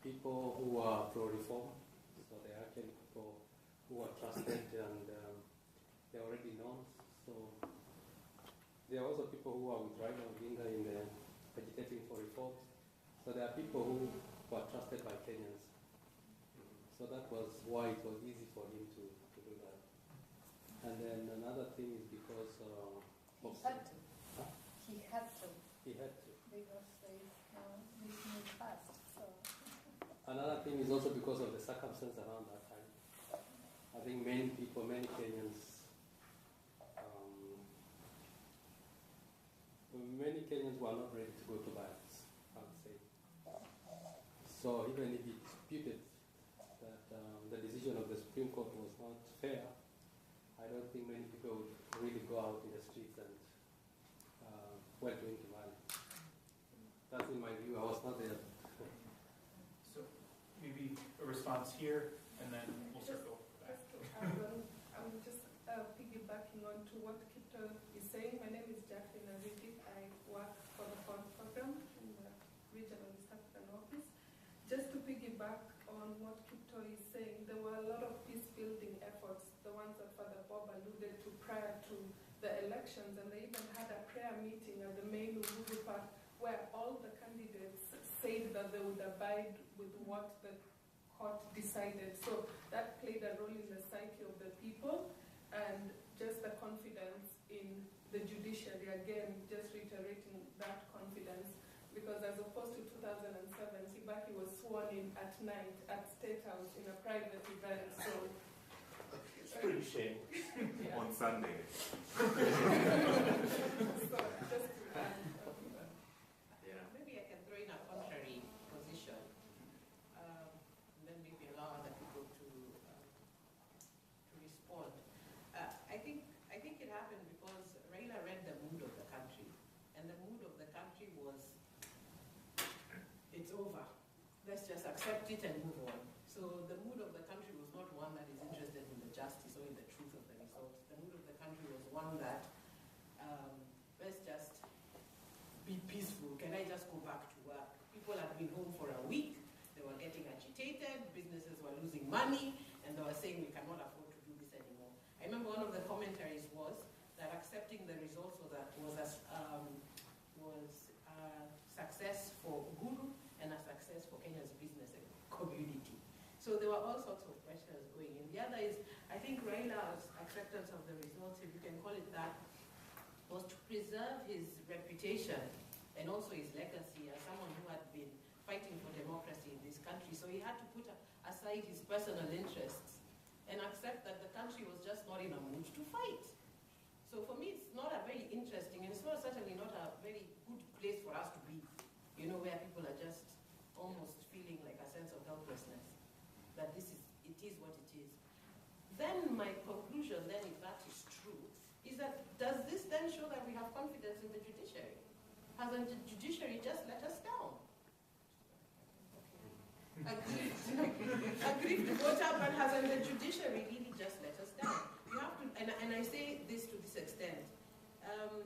people who are pro-reform, so they're actually people who are trusted and they're already known. So there are also people who are with Raila Odinga in the agitating for reforms. So there are people who are trusted by Kenyans. So that was why it was easy for him to do that. And then another thing is because he had to. Huh? He had to. He had to. Because they making it fast. So. Another thing is also because of the circumstance around that time. I think many people, many Kenyans were not ready to go to violence, I would say. So even if he disputed that the decision of the Supreme Court was not fair, I don't think many people would really go out in the streets and went into violence. That's in my view. I was not there. So maybe a response here, and then we'll circle back. I'm just piggybacking on to what Kito is saying. My name is Jacqueline Aridi. I work for the FOND program in the Regional East African Office. Just to piggyback on what Kito is saying, there were a lot of peace-building efforts, the ones that Father Bob alluded to prior to the elections, and they even had a prayer meeting at the main Uhuru Park where all the candidates said that they would abide with what the court decided. So that played a role in the psyche of the people and just the confidence in the judiciary. Again, just reiterating that confidence, because as opposed to 2007, Kibaki was sworn in at night at State House in a private event. So It's pretty shameless yeah. on Sunday. So just to add, Maybe I can throw in a contrary position, and then maybe allow other people to respond. I think it happened because Raila read the mood of the country, and the mood of the country was, it's over. Let's just accept it and move on. So the mood of the country was not one that is interested in the justice or in the truth of the results. The mood of the country was one that let's just be peaceful. Can I just go back to work? People had been home for a week. They were getting agitated. Businesses were losing money, and they were saying we cannot afford to do this anymore. I remember one of the commentaries was that accepting the results was a success for Uhuru and a success for Kenya's business community. So there were all sorts of questions going in. The other is, I think Raila's acceptance of the results, if you can call it that, was to preserve his reputation and also his legacy as someone who had been fighting for democracy in this country. So he had to put aside his personal interests and accept that the country was just not in a mood to fight. So for me, it's not a very interesting, and it's not certainly not a very good place for us to be, you know, where people are just almost feeling like a sense of helplessness, that it is what it is. Then my conclusion then, if that is true, is that does this then show that we have confidence in the judiciary? Hasn't the judiciary just let us down? Agreed to vote out, but hasn't the judiciary really just let us down? You have to, and I say this to this extent,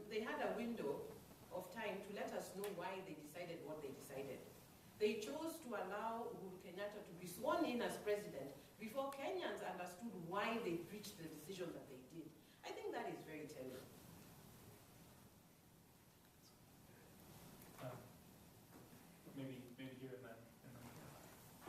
they had a window of time to let us know why they decided what they decided. They chose to allow Uhuru Kenyatta to be sworn in as president before Kenyans understood why they reached the decision that they did. I think that is very telling. Maybe here and then.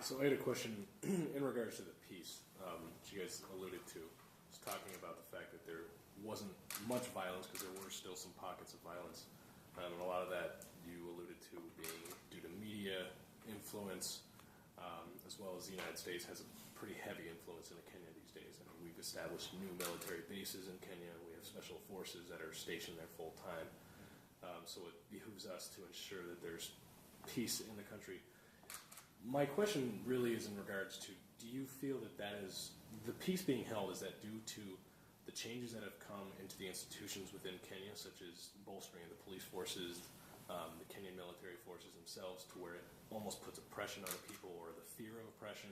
So I had a question in regards to the piece which you guys alluded to. Was talking about the fact that there wasn't much violence because there were still some pockets of violence. And a lot of that you alluded to being due to media influence, as well as the United States has a pretty heavy influence in Kenya these days. I mean, we've established new military bases in Kenya. We have special forces that are stationed there full time. So it behooves us to ensure that there's peace in the country. My question really is in regards to, do you feel that that is, the peace being held, is that due to the changes that have come into the institutions within Kenya, such as bolstering of the police forces, the Kenyan military forces themselves, to where it almost puts oppression on the people, or the fear of oppression?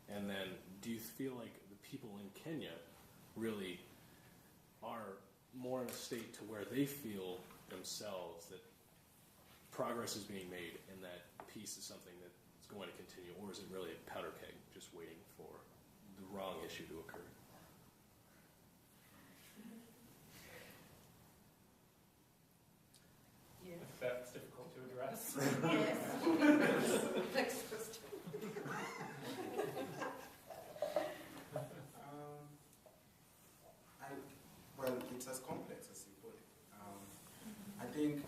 And then do you feel like the people in Kenya really are more in a state to where they feel themselves that progress is being made and that peace is something that is going to continue, or is it really a powder keg just waiting for the wrong issue to occur? Yes. That's difficult to address. Yes. Next question. Well, it's as complex as you put it. I think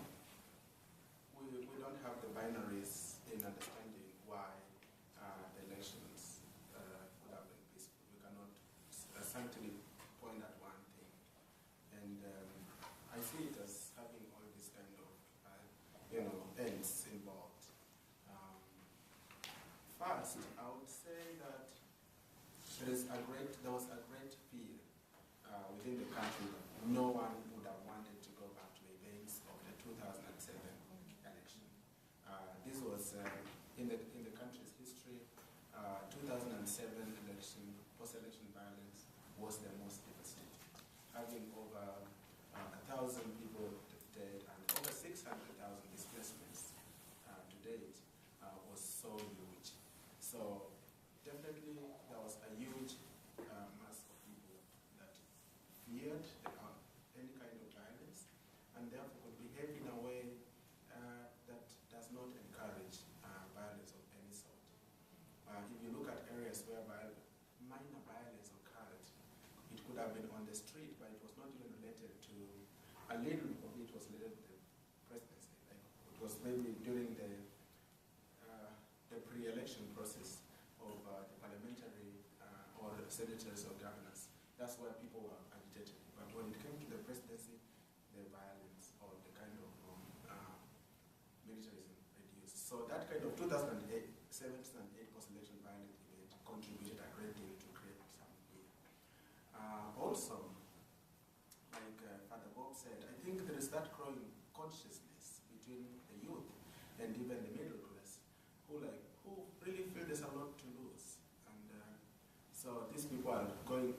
we don't have the binaries in understanding why the elections would have been peaceful. We cannot simply point at one thing. And I see it as having all these kind of, ends involved. First, I would say that there was a great fear within the country that no one would have wanted to go back to the events of the 2007 election. This was in the country's history. 2007 election, post-election violence was the most devastating, having over 1,000 people dead and over 600,000 displacements to date was so huge. So definitely there was a huge mass of people that feared any kind of violence, and therefore could behave in a way that does not encourage violence of any sort. If you look at areas where minor violence occurred, it could have been on the street, but it was not even related to, a little of it was related to the presidency. Like it was maybe during the pre-election process of the parliamentary or senators or governors. That's where people were agitated. But when it came to the presidency, the violence or the kind of militarism reduced. So that kind of 2008 post-election violent event contributed a great deal to create some fear. Also, like Father Bob said, I think there is that growing consciousness between the youth and even the middle class who really feel there's a lot to lose. And so these people are going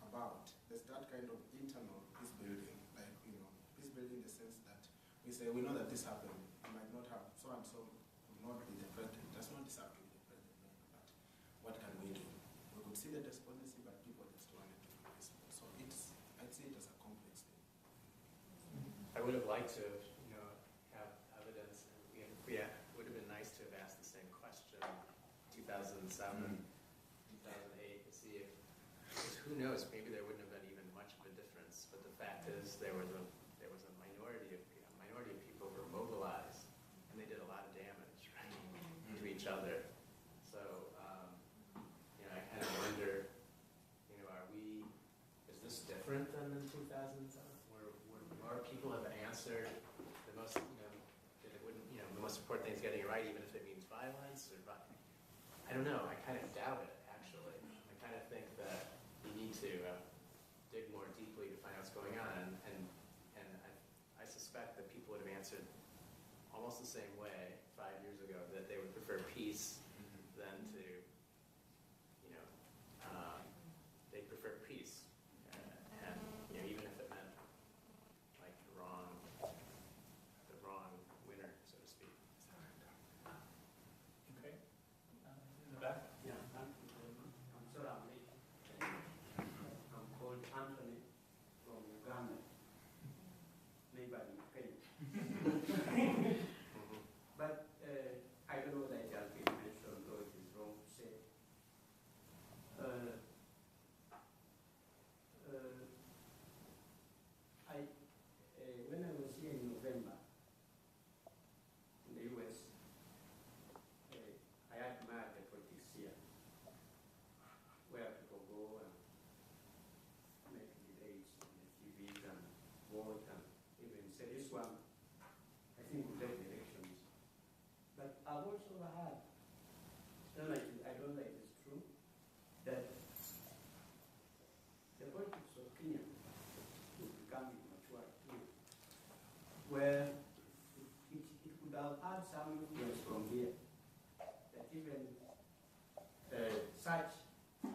about. There's that kind of internal peace building, like, peace building in the sense that we say, we know that this happened. We might not have, so and so will not be the president. That's not disagree with the president, but what can we do? We could see the despondency, but people just wanted to be peaceful. So I'd see it as a complex thing. I would have liked to, have evidence, and it would have been nice to have asked the same question 2007, 2008, to see if, because who knows, maybe there wouldn't have been even much of a difference. But the fact is, there was a minority of people who were mobilized, and they did a lot of damage, right, to each other. So, I kind of wonder, is this different than in 2007, where answered the most, that it wouldn't, the most important thing is getting it right, even if it means violence or I don't know. I kind of doubt it, actually. I kind of think that you need to dig more deeply to find out what's going on, and I suspect that people would have answered almost the same way 5 years ago, that they would prefer peace than to, they prefer peace, and even if it meant like the wrong winner, so to speak. Okay. In the back. Yeah, I'm sorry I'm late. I'm called Anthony from Uganda, neighboring Kenya. But I don't know that it has been mentioned, or it is wrong to say. When I was here in November in the US, I admired the politics here, where people go and make debates on the TVs and vote and even say this one, I think will take elections. But I've also heard, I don't like it's true, that the politics of Kenya is becoming mature too, where it could have had some influence from here, that even such an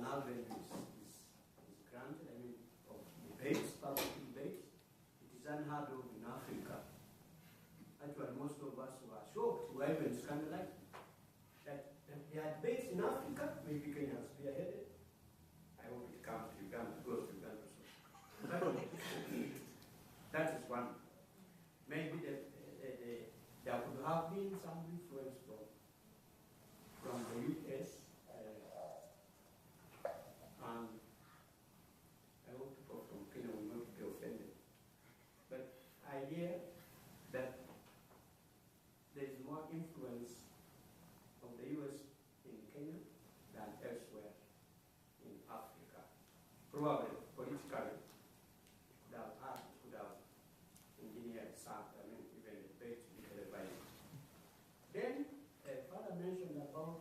avenue is granted, of debates, public debates. It is unheard of in Africa. Actually, most of us were shocked, were even scandalized, that there are debates in Africa, maybe Kenya has spearheaded. I hope it comes to Uganda, goes to Uganda soon. That is one. Maybe there could have been some influence from the US, and I hope people from Kenya will not be offended. But I hear that there is more influence of the US in Kenya than elsewhere in Africa. Probably politically, could have engineered some, even a debate to be televised. Then, Father mentioned about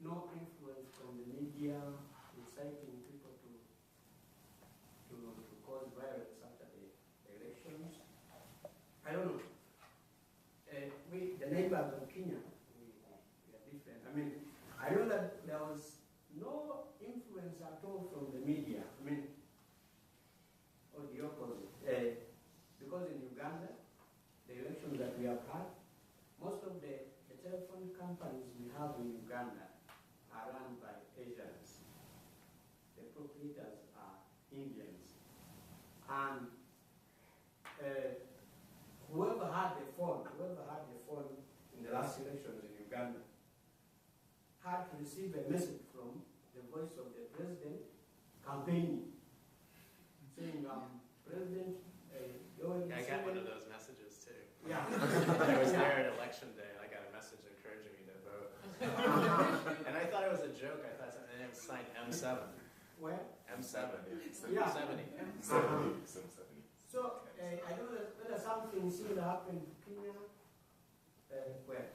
no influence from the media inciting people to cause violence after the elections. I don't know. The neighbors of Kenya, we are different. I know that there was no influence at all from the media. Or the opposite. Because in Uganda, the elections that we have had, most of the telephone companies we have in Uganda are run by Asians. The proprietors are Indians. And whoever had the phone in the last elections in Uganda had to receive a message from the voice of the president campaigning, saying, President, I got one of those messages too. Yeah. I was there at election day and I got a message encouraging me to vote. And I thought it was a joke. I thought it was signed M7. Where? M7. Yeah. 70. So, I know that whether something similar happened to Kenya, where?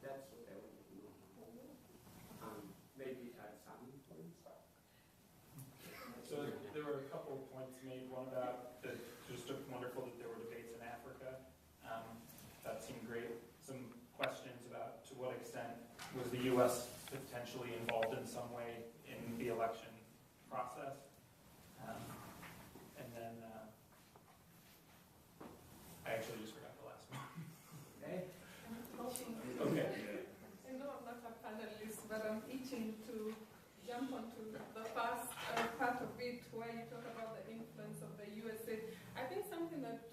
That's what I wanted to know. Maybe it had some influence. So there were a couple of points made. One about just wonderful that there were debates in Africa. That seemed great. Some questions about to what extent was the U.S. potentially involved in some way in the election process. And then I actually just forgot the last one. Okay. Okay. I know I'm not a panelist, but I'm itching to jump onto the first part of it where you talk about the influence of the USA. I think something that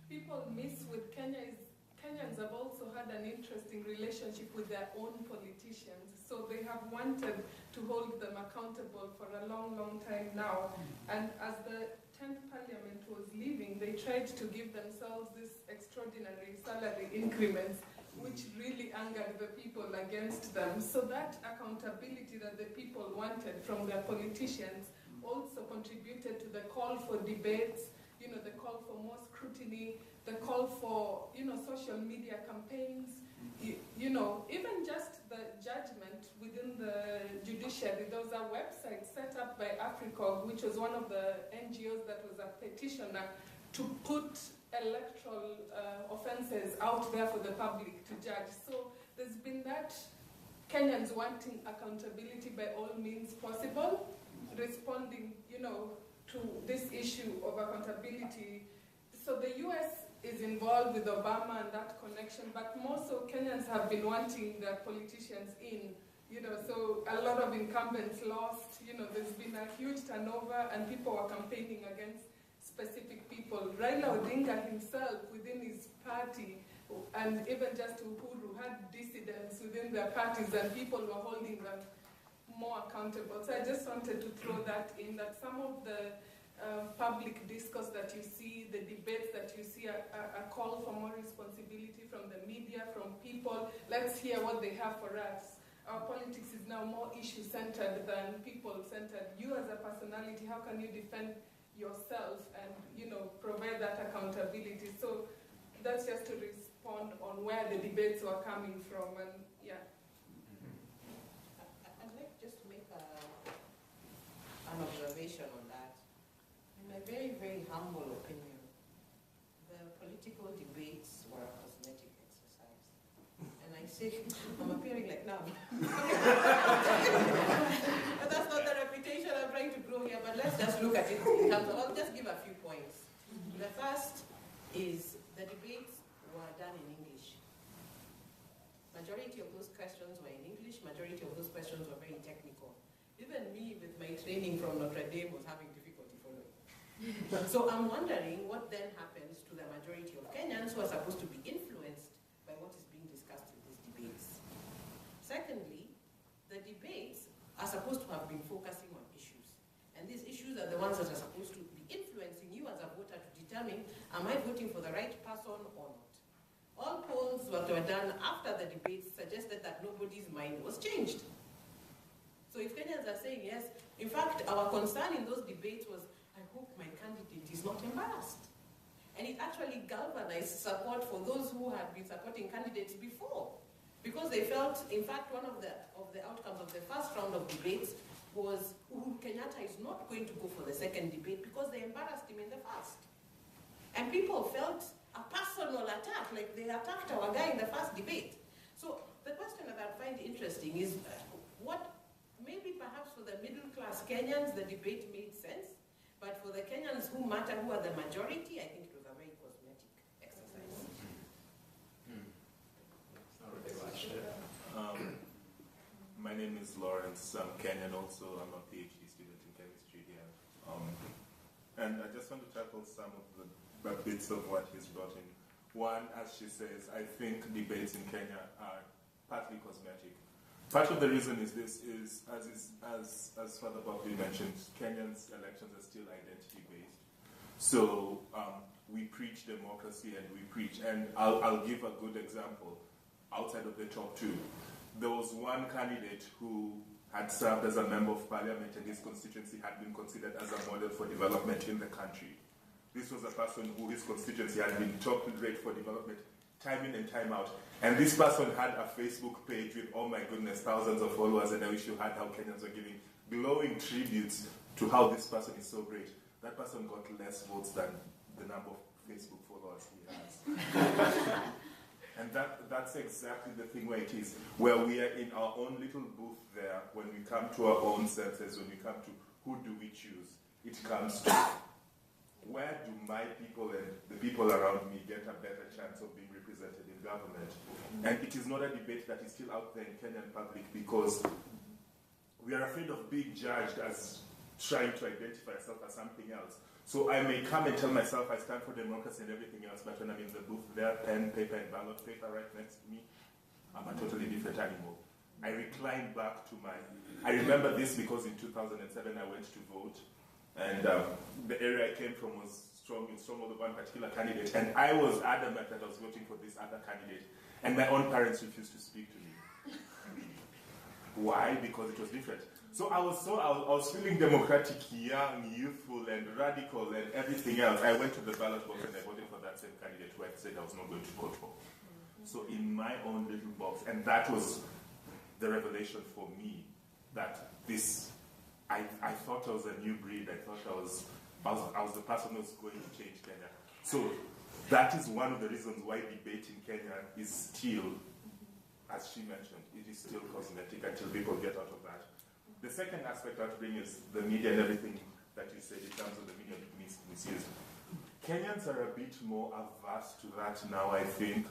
people miss with Kenya is Kenyans have also had an interesting relationship with their own politicians. So they have wanted to hold them accountable for a long, long time now. And as the 10th Parliament was leaving, they tried to give themselves this extraordinary salary increments, which really angered the people against them. So that accountability that the people wanted from their politicians also contributed to the call for debates, the call for more scrutiny, the call for, social media campaigns, even just the judgment within the judiciary. There was a website set up by Africa, which was one of the NGOs that was a petitioner to put electoral offenses out there for the public to judge. So there's been that Kenyans wanting accountability by all means possible, responding, to this issue of accountability. So the US is involved with Obama and that connection, but more so Kenyans have been wanting their politicians in, so a lot of incumbents lost, there's been a huge turnover and people are campaigning against specific people. Raila Odinga himself within his party, and even just Uhuru, had dissidents within their parties and people were holding them more accountable. So I just wanted to throw that in, that some of the public discourse that you see, the debates that you see, a call for more responsibility from the media, from people. Let's hear what they have for us. Our politics is now more issue-centered than people-centered. You as a personality, how can you defend yourself and, provide that accountability? So that's just to respond on where the debates were coming from, and yeah. I'd like just to make an observation on that. In my very, very humble opinion, the political debates were a cosmetic exercise. And I say, I'm appearing like now. But that's not the reputation I'm trying to grow here, but let's just look at it in terms of, I'll just give a few points. The first is the debates were done in English. Majority of those questions were in English, majority of those questions were very technical. Even me, with my training from Notre Dame, was having difficulty following. So I'm wondering what then happens to the majority of Kenyans who are supposed to be influenced by what is being discussed in these debates. Secondly, the debates are supposed to have been focusing on issues. And these issues are the ones that are supposed to be influencing you as a voter to determine, am I voting for the right person or not? All polls that were done after the debates suggested that nobody's mind was changed. So if Kenyans are saying yes, in fact, our concern in those debates was, I hope my candidate is not embarrassed. And it actually galvanized support for those who had been supporting candidates before. Because they felt, in fact, one of the outcomes of the first round of debates was Uhuru Kenyatta is not going to go for the second debate because they embarrassed him in the first. And people felt a personal attack, like they attacked our guy in the first debate. So the question that I find interesting is, maybe perhaps for the middle class Kenyans, the debate made sense, but for the Kenyans who matter, who are the majority, I think it was a very cosmetic exercise. My name is Lawrence. I'm Kenyan also. I'm a PhD student in chemistry here. And I just want to tackle some of the bits of what he's brought in. One, as she says, I think debates in Kenya are partly cosmetic. Part of the reason is this is, as Father Bobby mentioned, Kenyans' elections are still identity-based. So we preach democracy and we preach, and I'll give a good example outside of the top two. There was one candidate who had served as a member of parliament and his constituency had been considered as a model for development in the country. This was a person who his constituency had been top rate for development time in and time out. And this person had a Facebook page with, oh my goodness, thousands of followers, and I wish you had how Kenyans were giving glowing tributes to how this person is so great. That person got less votes than the number of Facebook followers he has. And that's exactly the thing where it is, where we are in our own little booth there. When we come to our own senses, when we come to who do we choose, it comes to where do my people and the people around me get a better chance of being represented in government. And it is not a debate that is still out there in Kenyan public because we are afraid of being judged as trying to identify ourselves as something else. So I may come and tell myself I stand for democracy and everything else, but when I'm in the booth there, pen, paper, and ballot paper right next to me, I'm a totally different animal. I recline back to I remember this because in 2007 I went to vote, and the area I came from was strong with one particular candidate, and I was adamant that I was voting for this other candidate, and my own parents refused to speak to me. Why? Because it was different. So I was feeling democratic, young, youthful, and radical, and everything else. I went to the ballot box and I voted for that same candidate who I said I was not going to vote for. So in my own little box, and that was the revelation for me, that this, I thought I was a new breed. I thought I was the person who was going to change Kenya. So that is one of the reasons why debate in Kenya is still, as she mentioned, it is still cosmetic until people get out of that. The second aspect I'll bring is the media and everything that you said in terms of the media misuse. Kenyans are a bit more averse to that now, I think.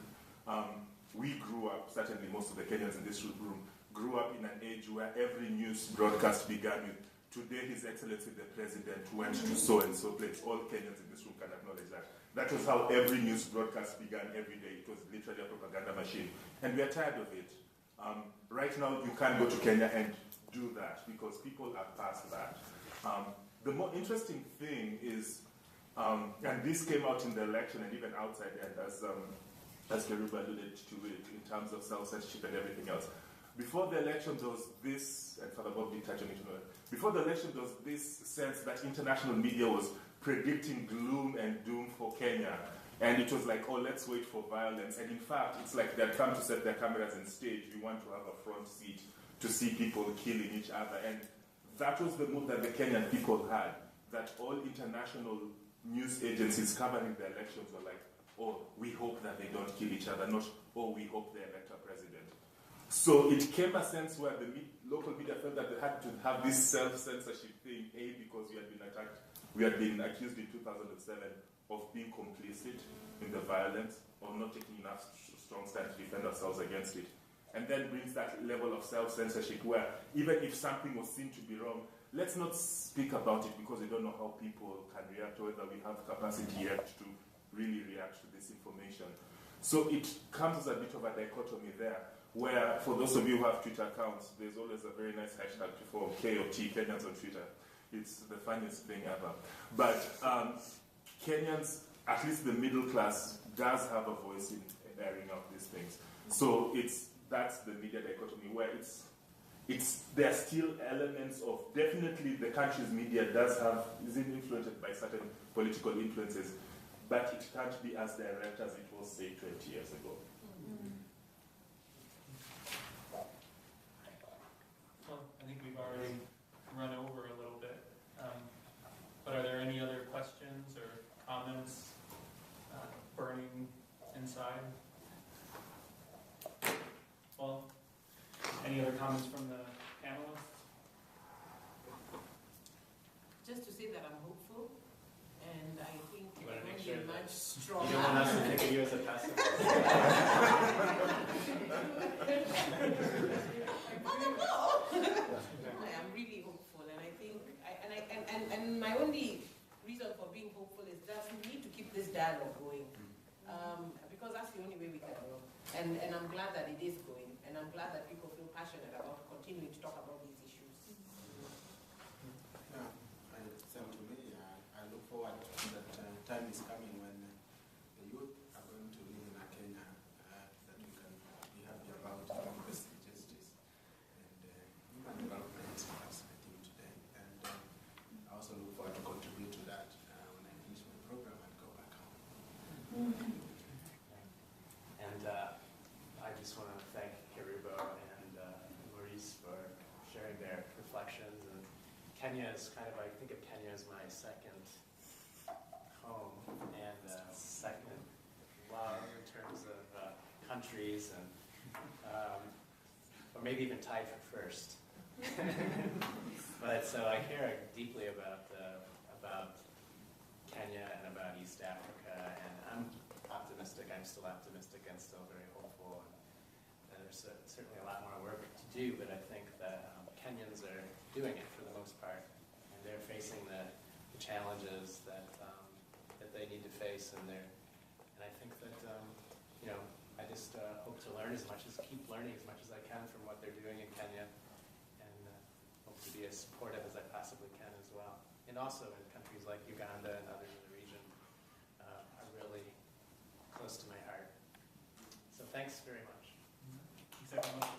We grew up, certainly most of the Kenyans in this room, grew up in an age where every news broadcast began with, today His Excellency the President went to so-and-so place. All Kenyans in this room can acknowledge that. That was how every news broadcast began every day. It was literally a propaganda machine. And we are tired of it. Right now, you can't go to Kenya and do that because people are past that. The more interesting thing is, and this came out in the election and even outside, and as Kerubo alluded to it, in terms of self-censorship and everything else. Before the election, there was this, and Father Bob did touch on it, before the election, there was this sense that international media was predicting gloom and doom for Kenya. And it was like, oh, let's wait for violence. And in fact, it's like they'd come to set their cameras on stage. We want to have a front seat to see people killing each other. And that was the mood that the Kenyan people had, that all international news agencies covering the elections were like, oh, we hope that they don't kill each other, not, oh, we hope they elect a president. So it came a sense where the local media felt that they had to have this self-censorship thing, because we had been attacked, we had been accused in 2007 of being complicit in the violence, or not taking enough strong stand to defend ourselves against it. And then brings that level of self-censorship where even if something was seen to be wrong, let's not speak about it because we don't know how people can react, or whether we have capacity yet to really react to this information. So it comes as a bit of a dichotomy there, where for those of you who have Twitter accounts, there's always a very nice hashtag to follow, KOT, Kenyans on Twitter. It's the funniest thing ever. But Kenyans, at least the middle class, does have a voice in airing out these things. So that's the media dichotomy, where there are still elements of, definitely the country's media is influenced by certain political influences, but it can't be as direct as it was, say, 20 years ago. Well, I think we've already run over a little bit. But are there any other questions or comments burning inside? Well, any other comments from the panelists? Just to say that I'm hopeful, and I think You want to make it sure will be that much stronger. you don't want us to think of you as a pessimist. I'm really hopeful, and I think, and my only reason for being hopeful is that we need to keep this dialogue going, because that's the only way we can grow. And I'm glad that it is going, and I'm glad that people feel passionate about continuing to talk about these issues. Same to me. I look forward to that time is coming when the youth are going to live in Kenya, that we can be happy about democracy, justice, and human development, as I think today. And I also look forward to contribute to that when I finish my program and go back home. And I just want to thank Kerubo and Maurice for sharing their reflections. And Kenya is kind of, I think of Kenya as my second home and second love in terms of countries, and or maybe even tied for first. But so I care deeply about Kenya and about East Africa, and I'm optimistic. I'm still optimistic and still very hopeful. And there's certainly a lot more work to do, but I think that Kenyans are doing it for the most part, and they're facing the challenges that they need to face, and I think that I just hope to learn keep learning as much as I can from what they're doing in Kenya, and hope to be as supportive as I possibly can as well. And also in countries like Uganda and others in the region are really close to my heart. So thanks very much. Thanks, everyone.